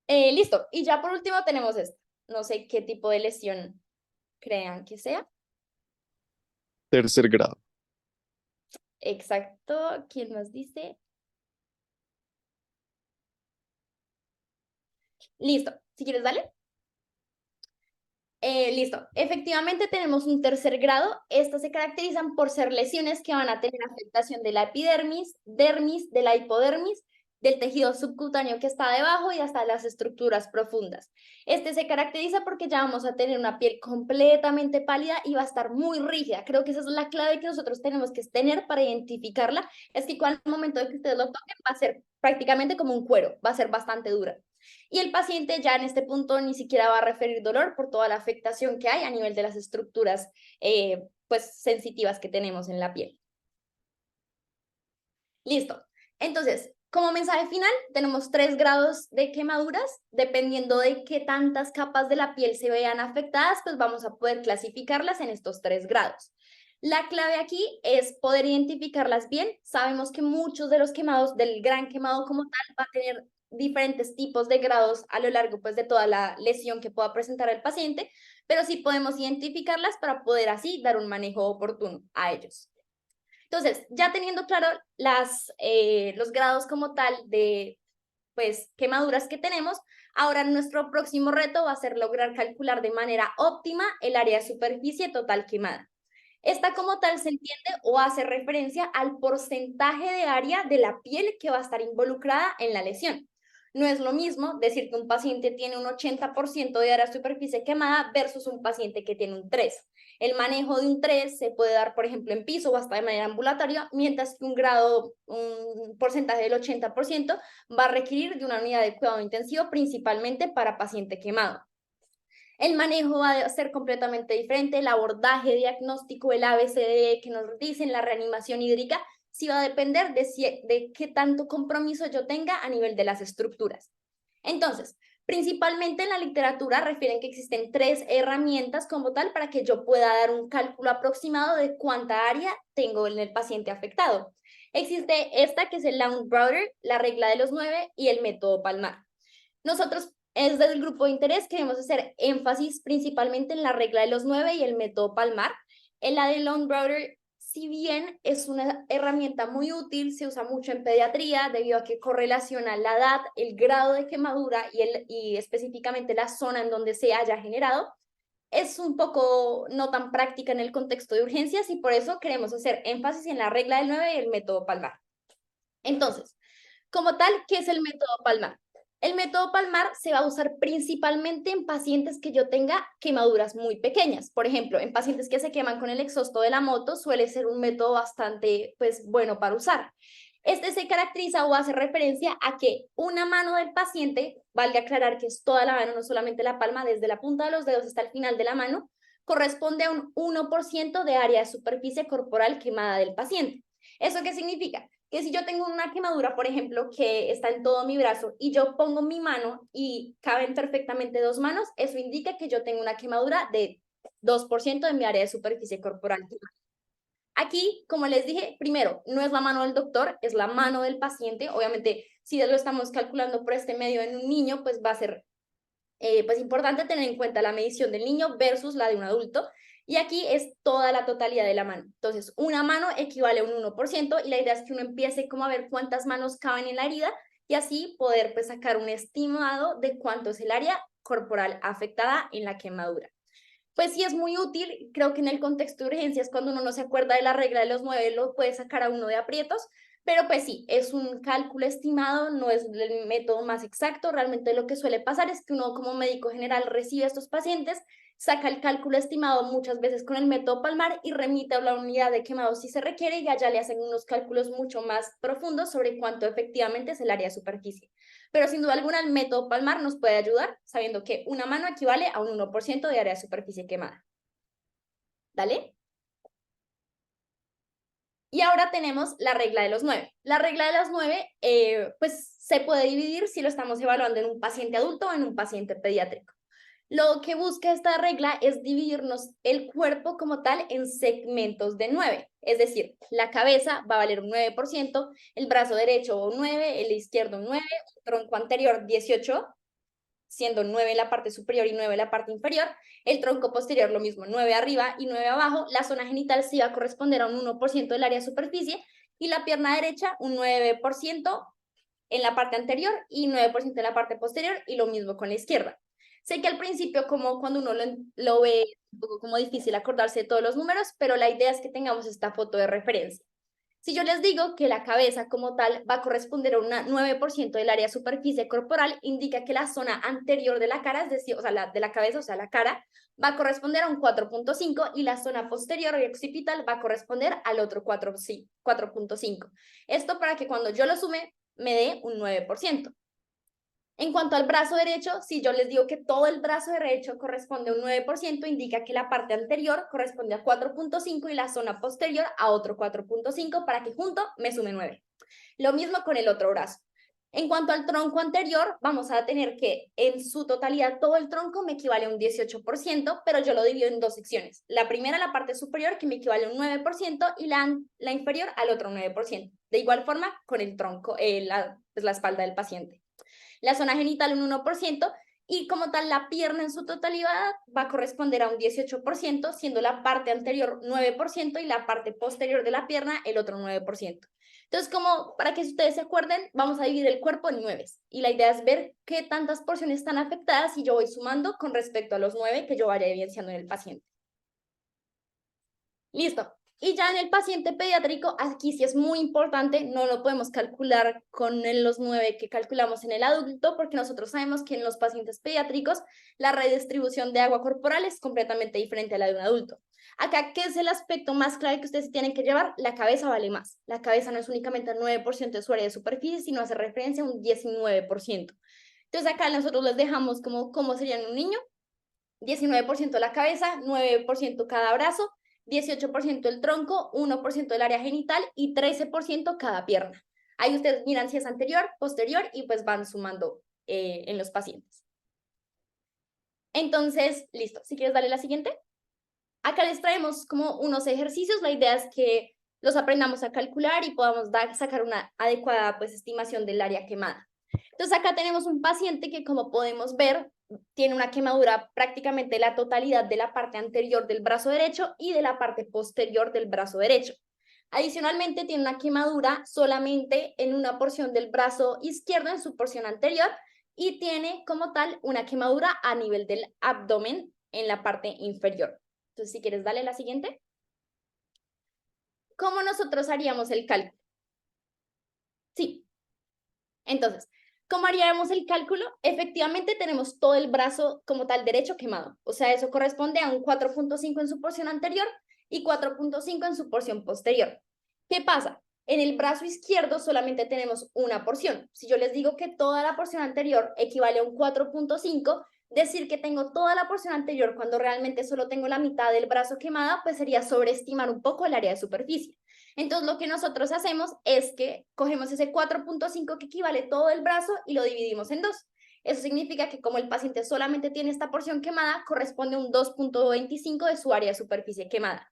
Listo. Y ya por último tenemos esto. No sé qué tipo de lesión crean que sea. Tercer grado. Exacto. ¿Quién más dice? Listo. Si quieres, dale. Listo. Efectivamente tenemos un tercer grado. Estas se caracterizan por ser lesiones que van a tener afectación de la epidermis, dermis, de la hipodermis, del tejido subcutáneo que está debajo y hasta las estructuras profundas. Este se caracteriza porque ya vamos a tener una piel completamente pálida y va a estar muy rígida. Creo que esa es la clave que nosotros tenemos que tener para identificarla. Es que al momento de que ustedes lo toquen va a ser prácticamente como un cuero, va a ser bastante dura. Y el paciente ya en este punto ni siquiera va a referir dolor por toda la afectación que hay a nivel de las estructuras pues sensitivas que tenemos en la piel. Listo. Entonces, como mensaje final, tenemos 3 grados de quemaduras. Dependiendo de qué tantas capas de la piel se vean afectadas, pues vamos a poder clasificarlas en estos 3 grados. La clave aquí es poder identificarlas bien. Sabemos que muchos de los quemados, del gran quemado como tal, va a tener diferentes tipos de grados a lo largo pues, de toda la lesión que pueda presentar el paciente, pero sí podemos identificarlas para poder así dar un manejo oportuno a ellos. Entonces, ya teniendo claro los grados como tal de pues, quemaduras que tenemos, ahora nuestro próximo reto va a ser lograr calcular de manera óptima el área de superficie total quemada. Esta como tal se entiende o hace referencia al porcentaje de área de la piel que va a estar involucrada en la lesión. No es lo mismo decir que un paciente tiene un 80% de área de superficie quemada versus un paciente que tiene un 3%. El manejo de un 3 se puede dar, por ejemplo, en piso o hasta de manera ambulatoria, mientras que un porcentaje del 80% va a requerir de una unidad de cuidado intensivo, principalmente para paciente quemado. El manejo va a ser completamente diferente, el abordaje diagnóstico, el ABCD que nos dicen, la reanimación hídrica, sí va a depender de qué tanto compromiso yo tenga a nivel de las estructuras. Entonces, principalmente en la literatura refieren que existen 3 herramientas como tal para que yo pueda dar un cálculo aproximado de cuánta área tengo en el paciente afectado. Existe esta que es el Laund-Browder, la regla de los 9 y el método Palmar. Nosotros desde el grupo de interés queremos hacer énfasis principalmente en la regla de los 9 y el método Palmar. En la de Laund-Browder, si bien es una herramienta muy útil, se usa mucho en pediatría debido a que correlaciona la edad, el grado de quemadura y específicamente la zona en donde se haya generado, es un poco no tan práctica en el contexto de urgencias y por eso queremos hacer énfasis en la regla del 9 y el método Palmar. Entonces, como tal, ¿qué es el método Palmar? El método Palmar se va a usar principalmente en pacientes que yo tenga quemaduras muy pequeñas. Por ejemplo, en pacientes que se queman con el exhausto de la moto suele ser un método bastante pues, bueno para usar. Este se caracteriza o hace referencia a que una mano del paciente, valga aclarar que es toda la mano, no solamente la palma, desde la punta de los dedos hasta el final de la mano, corresponde a un 1% de área de superficie corporal quemada del paciente. ¿Eso qué significa? Que si yo tengo una quemadura, por ejemplo, que está en todo mi brazo y yo pongo mi mano y caben perfectamente 2 manos, eso indica que yo tengo una quemadura de 2% de mi área de superficie corporal. Aquí, como les dije, primero, no es la mano del doctor, es la mano del paciente. Obviamente, si lo estamos calculando por este medio en un niño, pues va a ser pues importante tener en cuenta la medición del niño versus la de un adulto. Y aquí es toda la totalidad de la mano. Entonces, una mano equivale a un 1% y la idea es que uno empiece como a ver cuántas manos caben en la herida y así poder pues sacar un estimado de cuánto es el área corporal afectada en la quemadura. Pues sí es muy útil, creo que en el contexto de urgencias, cuando uno no se acuerda de la regla de los 9, lo puede sacar a uno de aprietos, pero pues sí, es un cálculo estimado, no es el método más exacto, realmente lo que suele pasar es que uno como médico general recibe a estos pacientes, saca el cálculo estimado muchas veces con el método Palmar y remite a la unidad de quemado si se requiere y allá le hacen unos cálculos mucho más profundos sobre cuánto efectivamente es el área de superficie. Pero sin duda alguna el método Palmar nos puede ayudar sabiendo que una mano equivale a un 1% de área de superficie quemada. ¿Dale? Y ahora tenemos la regla de los 9. La regla de los 9 pues se puede dividir si lo estamos evaluando en un paciente adulto o en un paciente pediátrico. Lo que busca esta regla es dividirnos el cuerpo como tal en segmentos de 9. Es decir, la cabeza va a valer un 9%, el brazo derecho un 9, el izquierdo un 9, el tronco anterior 18, siendo 9 en la parte superior y 9 en la parte inferior. El tronco posterior lo mismo, 9 arriba y 9 abajo. La zona genital sí va a corresponder a un 1% del área de superficie y la pierna derecha un 9% en la parte anterior y 9% en la parte posterior, y lo mismo con la izquierda. Sé que al principio, como cuando uno lo ve, es un poco como difícil acordarse de todos los números, pero la idea es que tengamos esta foto de referencia. Si yo les digo que la cabeza como tal va a corresponder a un 9% del área de superficie corporal, indica que la zona anterior de la cara, es decir, o sea, de la cabeza, o sea, la cara, va a corresponder a un 4.5 y la zona posterior o occipital va a corresponder al otro 4.5. Esto para que cuando yo lo sume me dé un 9%. En cuanto al brazo derecho, si yo les digo que todo el brazo derecho corresponde a un 9%, indica que la parte anterior corresponde a 4.5 y la zona posterior a otro 4.5 para que junto me sume 9. Lo mismo con el otro brazo. En cuanto al tronco anterior, vamos a tener que en su totalidad todo el tronco me equivale a un 18%, pero yo lo divido en dos secciones. La primera, la parte superior, que me equivale a un 9%, y la inferior al otro 9%. De igual forma, con el tronco, la espalda del paciente. La zona genital un 1%, y como tal la pierna en su totalidad va a corresponder a un 18%, siendo la parte anterior 9% y la parte posterior de la pierna el otro 9%. Entonces, como para que ustedes se acuerden, vamos a dividir el cuerpo en 9, y la idea es ver qué tantas porciones están afectadas y yo voy sumando con respecto a los 9 que yo vaya evidenciando en el paciente. Listo. Y ya en el paciente pediátrico, aquí sí es muy importante, no lo podemos calcular con los 9 que calculamos en el adulto, porque nosotros sabemos que en los pacientes pediátricos la redistribución de agua corporal es completamente diferente a la de un adulto. Acá, ¿qué es el aspecto más clave que ustedes tienen que llevar? La cabeza vale más. La cabeza no es únicamente el 9% de su área de superficie, sino hace referencia a un 19%. Entonces acá nosotros les dejamos cómo sería en un niño: 19% la cabeza, 9% cada brazo, 18% el tronco, 1% el área genital y 13% cada pierna. Ahí ustedes miran si es anterior, posterior, y pues van sumando en los pacientes. Entonces, listo. Si quieres, darle la siguiente. Acá les traemos como unos ejercicios. La idea es que los aprendamos a calcular y podamos sacar una adecuada pues estimación del área quemada. Entonces acá tenemos un paciente que, como podemos ver, tiene una quemadura prácticamente la totalidad de la parte anterior del brazo derecho y de la parte posterior del brazo derecho. Adicionalmente, tiene una quemadura solamente en una porción del brazo izquierdo, en su porción anterior, y tiene como tal una quemadura a nivel del abdomen en la parte inferior. Entonces, si quieres, dale la siguiente. ¿Cómo nosotros haríamos el cálculo? Sí. Entonces, ¿cómo haríamos el cálculo? Efectivamente, tenemos todo el brazo como tal derecho quemado. O sea, eso corresponde a un 4.5 en su porción anterior y 4.5 en su porción posterior. ¿Qué pasa? En el brazo izquierdo solamente tenemos una porción. Si yo les digo que toda la porción anterior equivale a un 4.5, decir que tengo toda la porción anterior cuando realmente solo tengo la mitad del brazo quemada, pues sería sobreestimar un poco el área de superficie. Entonces, lo que nosotros hacemos es que cogemos ese 4.5 que equivale todo el brazo y lo dividimos en dos. Eso significa que como el paciente solamente tiene esta porción quemada, corresponde a un 2.25 de su área de superficie quemada.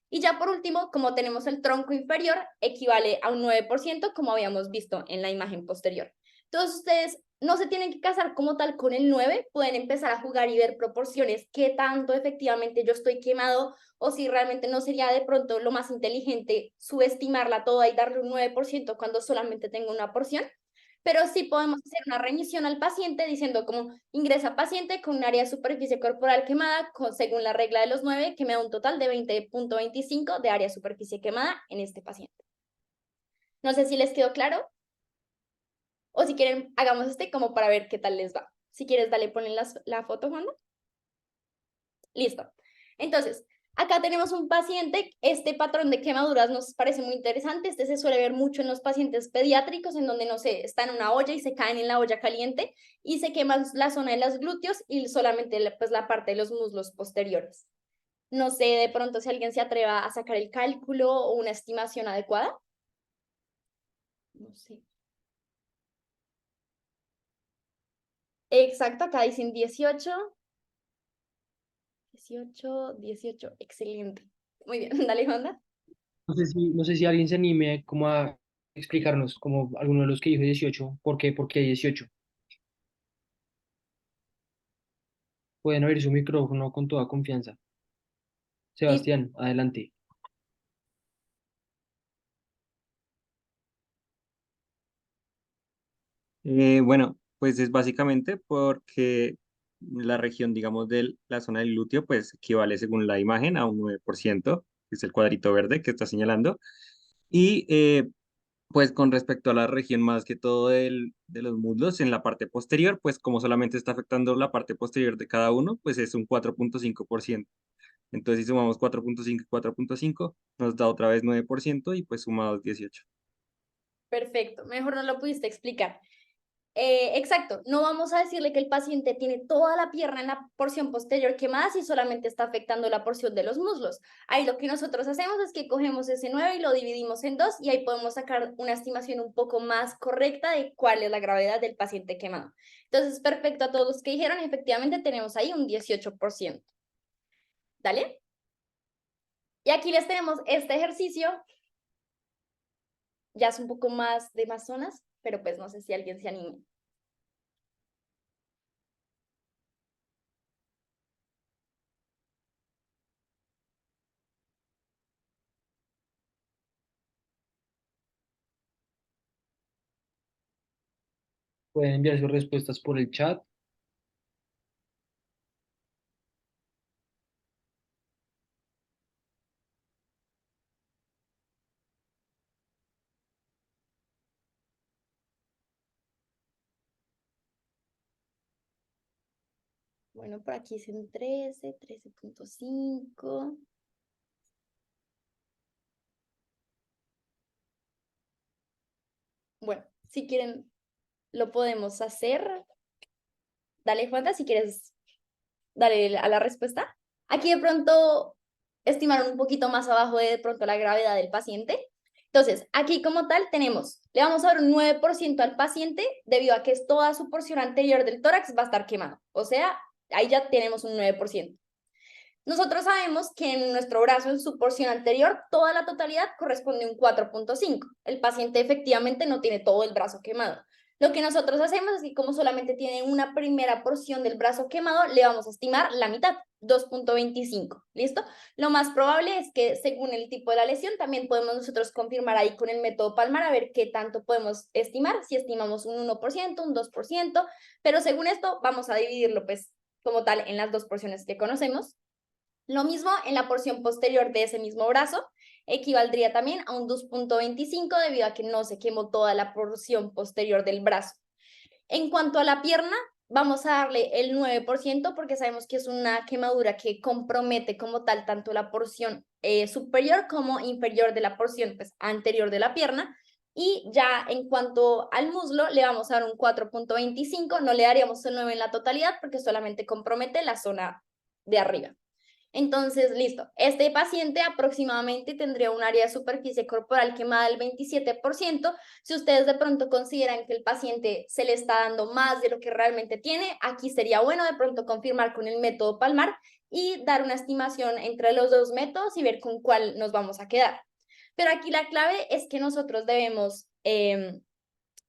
Y ya por último, como tenemos el tronco inferior, equivale a un 9%, como habíamos visto en la imagen posterior. Entonces, ustedes no se tienen que casar como tal con el 9, pueden empezar a jugar y ver proporciones, qué tanto efectivamente yo estoy quemado, o si realmente no sería de pronto lo más inteligente subestimarla toda y darle un 9% cuando solamente tengo una porción. Pero sí podemos hacer una remisión al paciente diciendo como ingresa paciente con un área de superficie corporal quemada según la regla de los 9, que me da un total de 20.25 de área de superficie quemada en este paciente. No sé si les quedó claro, o si quieren hagamos este como para ver qué tal les va. Si quieres, dale, ponen la foto, Juanda. Listo. Entonces, acá tenemos un paciente. Este patrón de quemaduras nos parece muy interesante. Este se suele ver mucho en los pacientes pediátricos, en donde, no sé, están en una olla y se caen en la olla caliente y se queman la zona de los glúteos y solamente pues, la parte de los muslos posteriores. No sé, de pronto si alguien se atreva a sacar el cálculo o una estimación adecuada. No sé. Exacto, acá dicen 18. 18, excelente. Muy bien, dale, Honda. No sé si alguien se anime como a explicarnos, como alguno de los que dijo 18, ¿por qué 18? Pueden abrir su micrófono con toda confianza. Sí, Sebastián, adelante. Bueno, pues es básicamente porque la región, digamos, de la zona del glúteo, pues equivale según la imagen a un 9%, que es el cuadrito verde que está señalando. Y pues con respecto a la región más que todo de los muslos, en la parte posterior, pues como solamente está afectando la parte posterior de cada uno, pues es un 4,5%. Entonces si sumamos 4,5 y 4,5, nos da otra vez 9% y pues sumados 18. perfecto. Mejor no lo pudiste explicar. Exacto, no vamos a decirle que el paciente tiene toda la pierna en la porción posterior quemada si solamente está afectando la porción de los muslos. Ahí lo que nosotros hacemos es que cogemos ese 9 y lo dividimos en dos y ahí podemos sacar una estimación un poco más correcta de cuál es la gravedad del paciente quemado. Entonces, perfecto a todos los que dijeron, efectivamente tenemos ahí un 18%. ¿Dale? Y aquí les tenemos este ejercicio, ya es un poco más de más zonas, pero pues no sé si alguien se anime. Pueden enviar sus respuestas por el chat. Bueno, por aquí es en 13, 13.5. Bueno, si quieren, lo podemos hacer. Dale, Juanda, si quieres, dale a la respuesta. Aquí de pronto estimaron un poquito más abajo de pronto la gravedad del paciente. Entonces, aquí como tal tenemos, le vamos a dar un 9% al paciente debido a que es toda su porción anterior del tórax va a estar quemado. O sea, ahí ya tenemos un 9%. Nosotros sabemos que en nuestro brazo, en su porción anterior, toda la totalidad corresponde a un 4.5. El paciente efectivamente no tiene todo el brazo quemado. Lo que nosotros hacemos es que como solamente tiene una primera porción del brazo quemado, le vamos a estimar la mitad, 2.25. ¿Listo? Lo más probable es que según el tipo de la lesión, también podemos nosotros confirmar ahí con el método Palmar a ver qué tanto podemos estimar, si estimamos un 1%, un 2%, pero según esto vamos a dividirlo pues como tal en las dos porciones que conocemos. Lo mismo en la porción posterior de ese mismo brazo, equivaldría también a un 2.25 debido a que no se quemó toda la porción posterior del brazo. En cuanto a la pierna, vamos a darle el 9% porque sabemos que es una quemadura que compromete como tal tanto la porción superior como inferior de la porción pues, anterior de la pierna. Y ya en cuanto al muslo, le vamos a dar un 4.25, no le daríamos el 9 en la totalidad porque solamente compromete la zona de arriba. Entonces, listo. Este paciente aproximadamente tendría un área de superficie corporal quemada del 27%. Si ustedes de pronto consideran que el paciente se le está dando más de lo que realmente tiene, aquí sería bueno de pronto confirmar con el método Palmar y dar una estimación entre los dos métodos y ver con cuál nos vamos a quedar. Pero aquí la clave es que nosotros debemos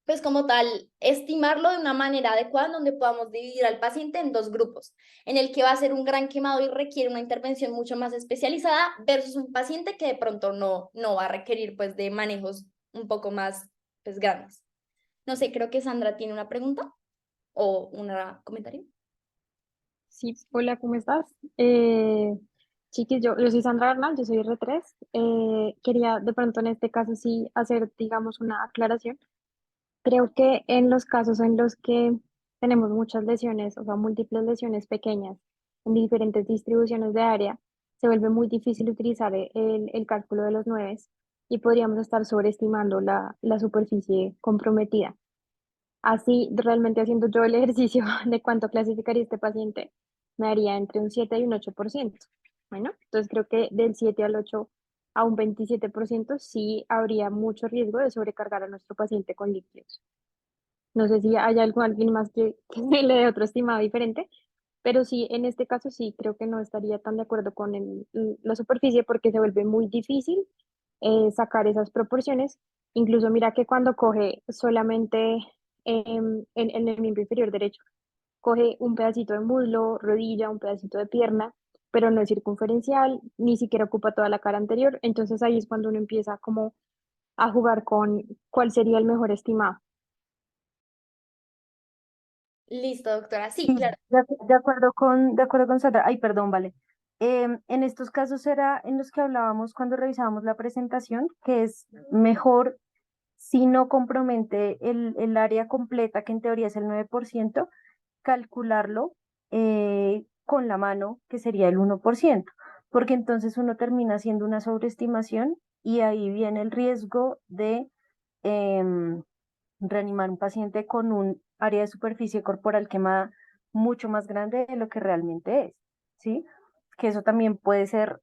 pues como tal, estimarlo de una manera adecuada donde podamos dividir al paciente en dos grupos, en el que va a ser un gran quemado y requiere una intervención mucho más especializada versus un paciente que de pronto no va a requerir pues de manejos un poco más pues grandes. No sé, creo que Sandra tiene una pregunta o un comentario. Sí, hola, ¿cómo estás? Chiquis, yo soy Sandra Bernal, yo soy R3. Quería de pronto en este caso sí hacer, digamos, una aclaración. Creo que en los casos en los que tenemos muchas lesiones, o sea, múltiples lesiones pequeñas en diferentes distribuciones de área, se vuelve muy difícil utilizar el cálculo de los nueves y podríamos estar sobreestimando la superficie comprometida. Así, realmente haciendo yo el ejercicio de cuánto clasificaría este paciente, me daría entre un 7 y un 8%. Bueno, entonces creo que del 7 al 8 a un 27% sí habría mucho riesgo de sobrecargar a nuestro paciente con líquidos. No sé si hay alguien más que le dé otro estimado diferente, pero sí, en este caso sí creo que no estaría tan de acuerdo con la superficie porque se vuelve muy difícil sacar esas proporciones. Incluso mira que cuando coge solamente en el miembro inferior derecho, coge un pedacito de muslo, rodilla, un pedacito de pierna, pero no es circunferencial, ni siquiera ocupa toda la cara anterior. Entonces ahí es cuando uno empieza como a jugar con cuál sería el mejor estimado. Listo, doctora. Sí, Sí, claro. de acuerdo con Sandra. Ay, perdón, vale. En estos casos era en los que hablábamos cuando revisábamos la presentación, que es mejor si no compromete el área completa, que en teoría es el 9%, calcularlo con la mano, que sería el 1%, porque entonces uno termina haciendo una sobreestimación y ahí viene el riesgo de em, reanimar un paciente con un área de superficie corporal quemada mucho más grande de lo que realmente es, ¿sí? Que eso también puede ser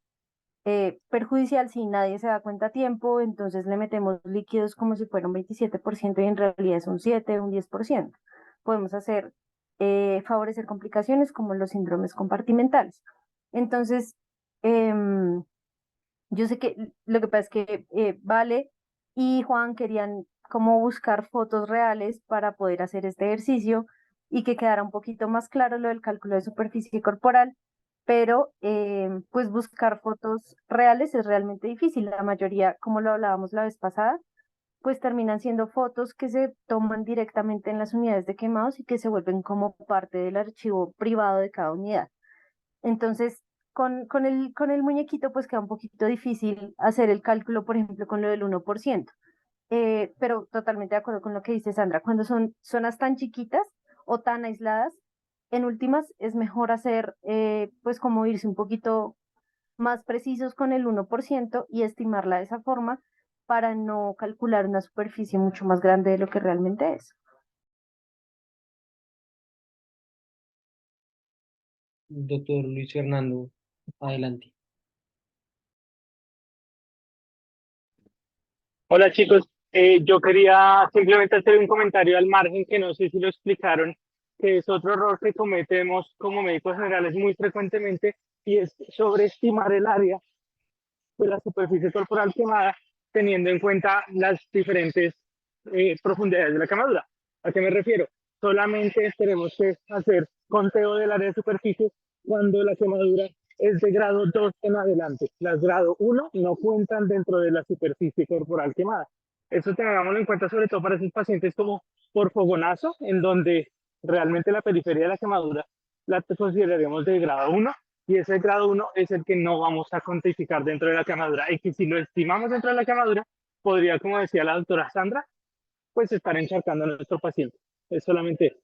perjudicial si nadie se da cuenta a tiempo, entonces le metemos líquidos como si fuera un 27% y en realidad es un 7, un 10%. Podemos favorecer complicaciones como los síndromes compartimentales. Entonces, em, yo sé que lo que pasa es que Vale y Juan querían como buscar fotos reales para poder hacer este ejercicio y que quedara un poquito más claro lo del cálculo de superficie corporal, pero pues buscar fotos reales es realmente difícil. La mayoría, como lo hablábamos la vez pasada, pues terminan siendo fotos que se toman directamente en las unidades de quemados y que se vuelven como parte del archivo privado de cada unidad. Entonces, con el muñequito, pues queda un poquito difícil hacer el cálculo, por ejemplo, con lo del 1%. Pero totalmente de acuerdo con lo que dice Sandra, cuando son zonas tan chiquitas o tan aisladas, en últimas es mejor hacer, pues como irse un poquito más precisos con el 1% y estimarla de esa forma para no calcular una superficie mucho más grande de lo que realmente es. Doctor Luis Fernando, adelante. Hola chicos, yo quería simplemente hacer un comentario al margen que no sé si lo explicaron, que es otro error que cometemos como médicos generales muy frecuentemente y es sobreestimar el área de la superficie corporal quemada teniendo en cuenta las diferentes profundidades de la quemadura. ¿A qué me refiero? Solamente tenemos que hacer conteo del área de superficie cuando la quemadura es de grado 2 en adelante. Las grado 1 no cuentan dentro de la superficie corporal quemada. Eso tengámoslo en cuenta sobre todo para esos pacientes como por fogonazo, en donde realmente la periferia de la quemadura la consideraríamos de grado 1 y ese grado 1 es el que no vamos a cuantificar dentro de la quemadura y que si lo estimamos dentro de la quemadura podría, como decía la doctora Sandra, pues estar encharcando a nuestro paciente. Es solamente eso.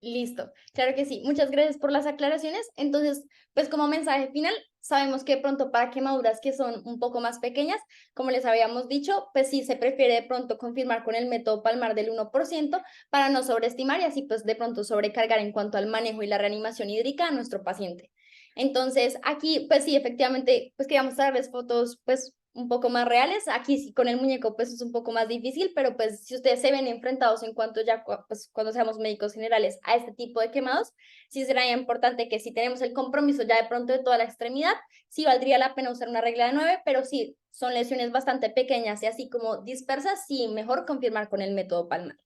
Listo, claro que sí. Muchas gracias por las aclaraciones. Entonces, pues como mensaje final, sabemos que de pronto para quemaduras que son un poco más pequeñas, como les habíamos dicho, pues sí se prefiere de pronto confirmar con el método Palmar del 1% para no sobreestimar y así pues de pronto sobrecargar en cuanto al manejo y la reanimación hídrica a nuestro paciente. Entonces, aquí pues sí, efectivamente, pues queríamos darles fotos pues un poco más reales. Aquí sí, con el muñeco pues es un poco más difícil, pero pues si ustedes se ven enfrentados en cuanto ya pues cuando seamos médicos generales a este tipo de quemados, sí será importante que si tenemos el compromiso ya de pronto de toda la extremidad, sí valdría la pena usar una regla de 9, pero sí son lesiones bastante pequeñas y así como dispersas, sí mejor confirmar con el método Palmar.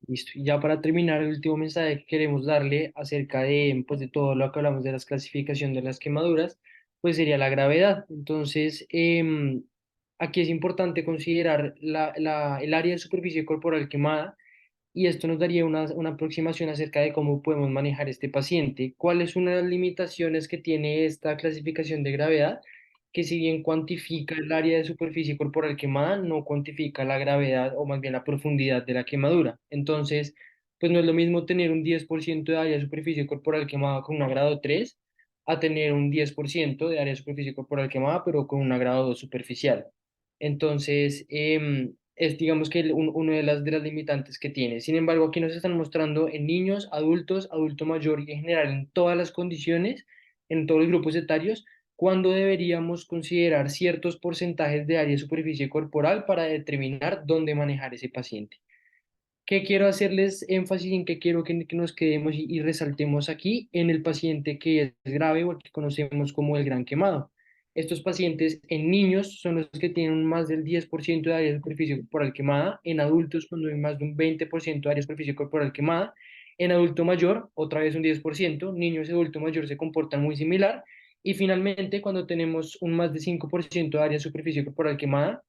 Listo. Y ya para terminar, el último mensaje que queremos darle acerca de, pues, de todo lo que hablamos de las clasificación de las quemaduras, pues sería la gravedad. Entonces, aquí es importante considerar el área de superficie corporal quemada y esto nos daría una aproximación acerca de cómo podemos manejar este paciente. ¿Cuáles son las limitaciones que tiene esta clasificación de gravedad? Que si bien cuantifica el área de superficie corporal quemada, no cuantifica la gravedad o más bien la profundidad de la quemadura. Entonces, pues no es lo mismo tener un 10% de área de superficie corporal quemada con un grado 3 a tener un 10% de área de superficie corporal quemada, pero con un grado 2 superficial. Entonces, es digamos que uno de las limitantes que tiene. Sin embargo, aquí nos están mostrando en niños, adultos, adulto mayor y en general en todas las condiciones, en todos los grupos etarios, cuándo deberíamos considerar ciertos porcentajes de área de superficie corporal para determinar dónde manejar ese paciente. ¿Qué quiero hacerles énfasis en qué quiero que nos quedemos y resaltemos aquí en el paciente que es grave o el que conocemos como el gran quemado? Estos pacientes en niños son los que tienen más del 10% de área de superficie corporal quemada, en adultos cuando hay más de un 20% de área de superficie corporal quemada, en adulto mayor otra vez un 10%, niños y adulto mayor se comportan muy similar, y finalmente cuando tenemos un más de 5% de área de superficie corporal quemada,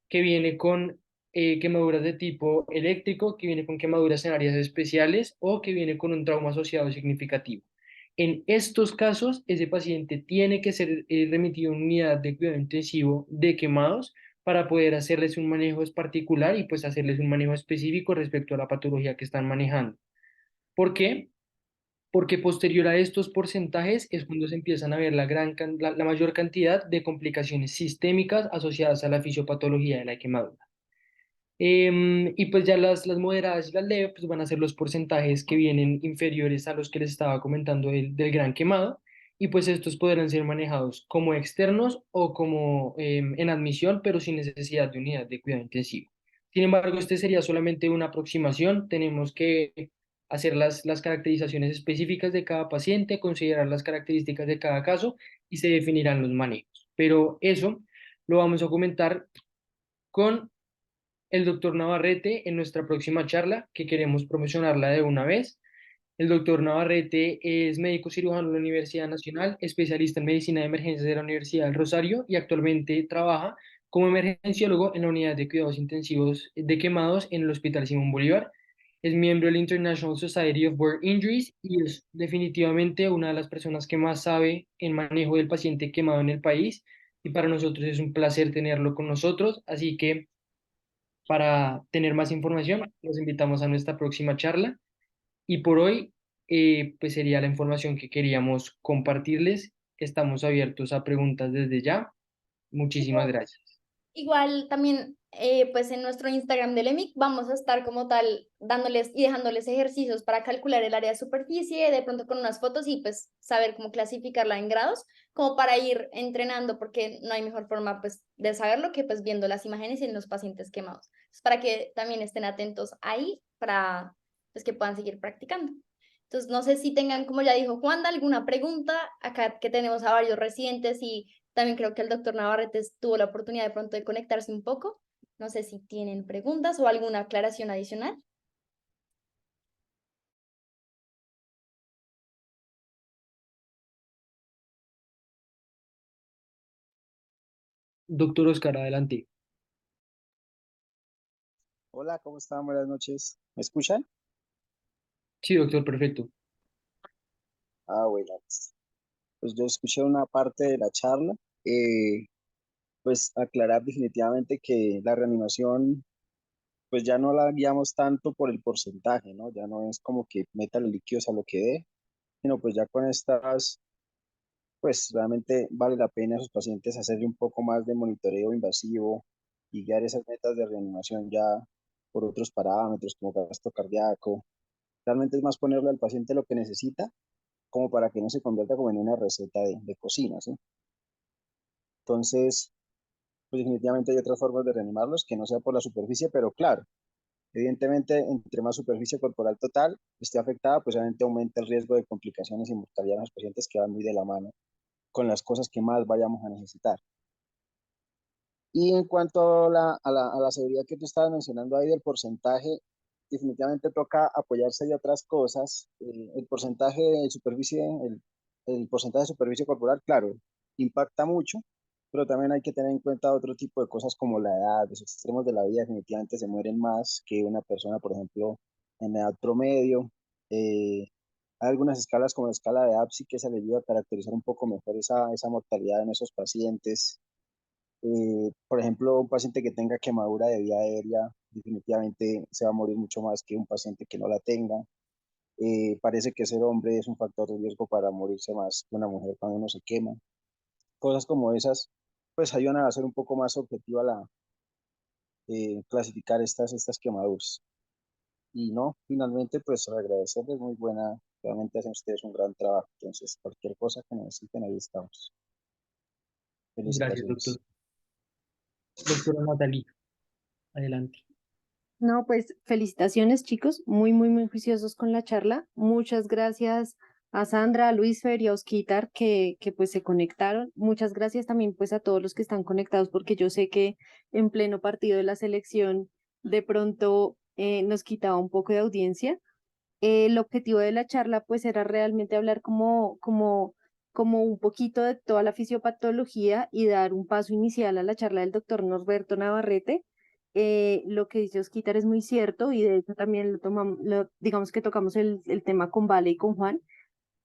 que viene con quemaduras de tipo eléctrico, que viene con quemaduras en áreas especiales o que viene con un trauma asociado significativo. En estos casos, ese paciente tiene que ser remitido a una unidad de cuidado intensivo de quemados para poder hacerles un manejo particular y pues hacerles un manejo específico respecto a la patología que están manejando. ¿Por qué? Porque posterior a estos porcentajes es cuando se empiezan a ver la mayor cantidad de complicaciones sistémicas asociadas a la fisiopatología de la quemadura. Y pues ya las moderadas y las leves pues van a ser los porcentajes que vienen inferiores a los que les estaba comentando del gran quemado, y pues estos podrán ser manejados como externos o como en admisión, pero sin necesidad de unidad de cuidado intensivo. Sin embargo, este sería solamente una aproximación. Tenemos que hacer las caracterizaciones específicas de cada paciente, considerar las características de cada caso y se definirán los manejos. Pero eso lo vamos a comentar con el doctor Navarrete en nuestra próxima charla, que queremos promocionarla de una vez. El doctor Navarrete es médico cirujano de la Universidad Nacional, especialista en medicina de emergencias de la Universidad del Rosario y actualmente trabaja como emergenciólogo en la unidad de cuidados intensivos de quemados en el Hospital Simón Bolívar. Es miembro del International Society of Burn Injuries y es definitivamente una de las personas que más sabe en manejo del paciente quemado en el país. Y para nosotros es un placer tenerlo con nosotros. Así que para tener más información, los invitamos a nuestra próxima charla. Y por hoy, pues sería la información que queríamos compartirles. Estamos abiertos a preguntas desde ya. Muchísimas gracias. Igual también, pues en nuestro Instagram del EMIC vamos a estar como tal dándoles y dejándoles ejercicios para calcular el área de superficie, de pronto con unas fotos y pues saber cómo clasificarla en grados, como para ir entrenando, porque no hay mejor forma pues de saberlo que pues viendo las imágenes en los pacientes quemados. Es para que también estén atentos ahí para pues que puedan seguir practicando. Entonces, no sé si tengan, como ya dijo Juanda, alguna pregunta. Acá que tenemos a varios residentes y también creo que el doctor Navarrete tuvo la oportunidad de pronto de conectarse un poco. No sé si tienen preguntas o alguna aclaración adicional. Doctor Oscar, adelante. Hola, ¿cómo están? Buenas noches. ¿Me escuchan? Sí, doctor, perfecto. Bueno, pues yo escuché una parte de la charla. eh, pues aclarar definitivamente que la reanimación, pues ya no la guiamos tanto por el porcentaje, ¿no? Ya no es como que meta los líquidos a lo que dé, sino pues ya con estas, pues realmente vale la pena a esos pacientes hacerle un poco más de monitoreo invasivo y guiar esas metas de reanimación ya por otros parámetros como gasto cardíaco. Realmente es más ponerle al paciente lo que necesita como para que no se convierta como en una receta de cocina, ¿sí? Entonces, pues definitivamente hay otras formas de reanimarlos que no sea por la superficie, pero claro, evidentemente, entre más superficie corporal total esté afectada, pues obviamente aumenta el riesgo de complicaciones y mortalidad en los pacientes que van muy de la mano con las cosas que más vayamos a necesitar. Y en cuanto a la seguridad que tú estabas mencionando ahí del porcentaje, definitivamente toca apoyarse de otras cosas. El porcentaje de superficie, el porcentaje de superficie corporal, claro, impacta mucho, pero también hay que tener en cuenta otro tipo de cosas como la edad. Los extremos de la vida definitivamente se mueren más que una persona, por ejemplo, en edad promedio. Hay algunas escalas como la escala de APSI que se le ayuda a caracterizar un poco mejor esa mortalidad en esos pacientes. Por ejemplo, un paciente que tenga quemadura de vía aérea definitivamente se va a morir mucho más que un paciente que no la tenga. Parece que ser hombre es un factor de riesgo para morirse más que una mujer cuando uno se quema. Cosas como esas, pues ayudan a hacer un poco más objetiva clasificar estas quemaduras. Y no, finalmente, pues agradecerles, muy buena, realmente hacen ustedes un gran trabajo. Entonces, cualquier cosa que necesiten, ahí estamos. Gracias, doctor. Felicitaciones. Doctora Natalie, adelante. No, pues felicitaciones, chicos, muy, muy, muy juiciosos con la charla. Muchas gracias a Sandra, a Luisfer y a Osquitar que pues se conectaron. Muchas gracias también pues a todos los que están conectados porque yo sé que en pleno partido de la selección de pronto nos quitaba un poco de audiencia. El objetivo de la charla pues era realmente hablar como un poquito de toda la fisiopatología y dar un paso inicial a la charla del doctor Norberto Navarrete. Lo que dice Osquitar es muy cierto y de hecho también digamos que tocamos el tema con Vale y con Juan.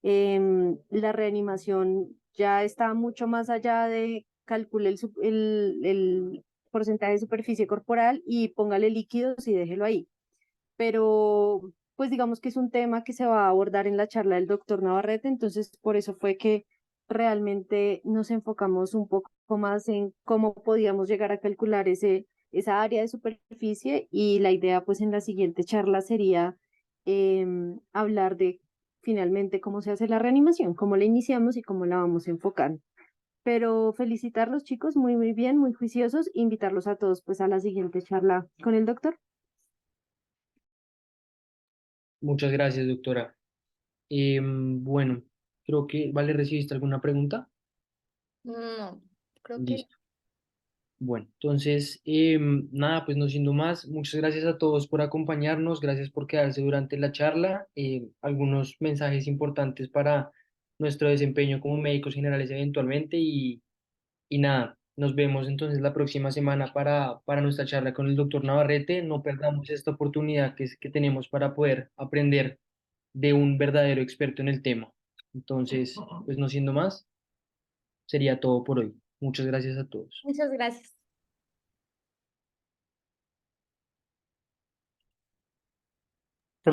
La reanimación ya está mucho más allá de calcule el porcentaje de superficie corporal y póngale líquidos y déjelo ahí. Pero pues digamos que es un tema que se va a abordar en la charla del doctor Navarrete, entonces por eso fue que realmente nos enfocamos un poco más en cómo podíamos llegar a calcular esa área de superficie y la idea pues en la siguiente charla sería hablar de finalmente cómo se hace la reanimación, cómo la iniciamos y cómo la vamos enfocando. Pero felicitarlos chicos, muy muy bien, muy juiciosos, invitarlos a todos pues a la siguiente charla con el doctor. Muchas gracias, doctora. Bueno, creo que, Vale, ¿recibiste alguna pregunta? No, creo que Listo. Bueno, entonces, nada, pues no siendo más, muchas gracias a todos por acompañarnos, gracias por quedarse durante la charla, algunos mensajes importantes para nuestro desempeño como médicos generales eventualmente y nada, nos vemos entonces la próxima semana para nuestra charla con el doctor Navarrete. No perdamos esta oportunidad que tenemos para poder aprender de un verdadero experto en el tema. Entonces, pues no siendo más, sería todo por hoy. Muchas gracias a todos. muchas gracias.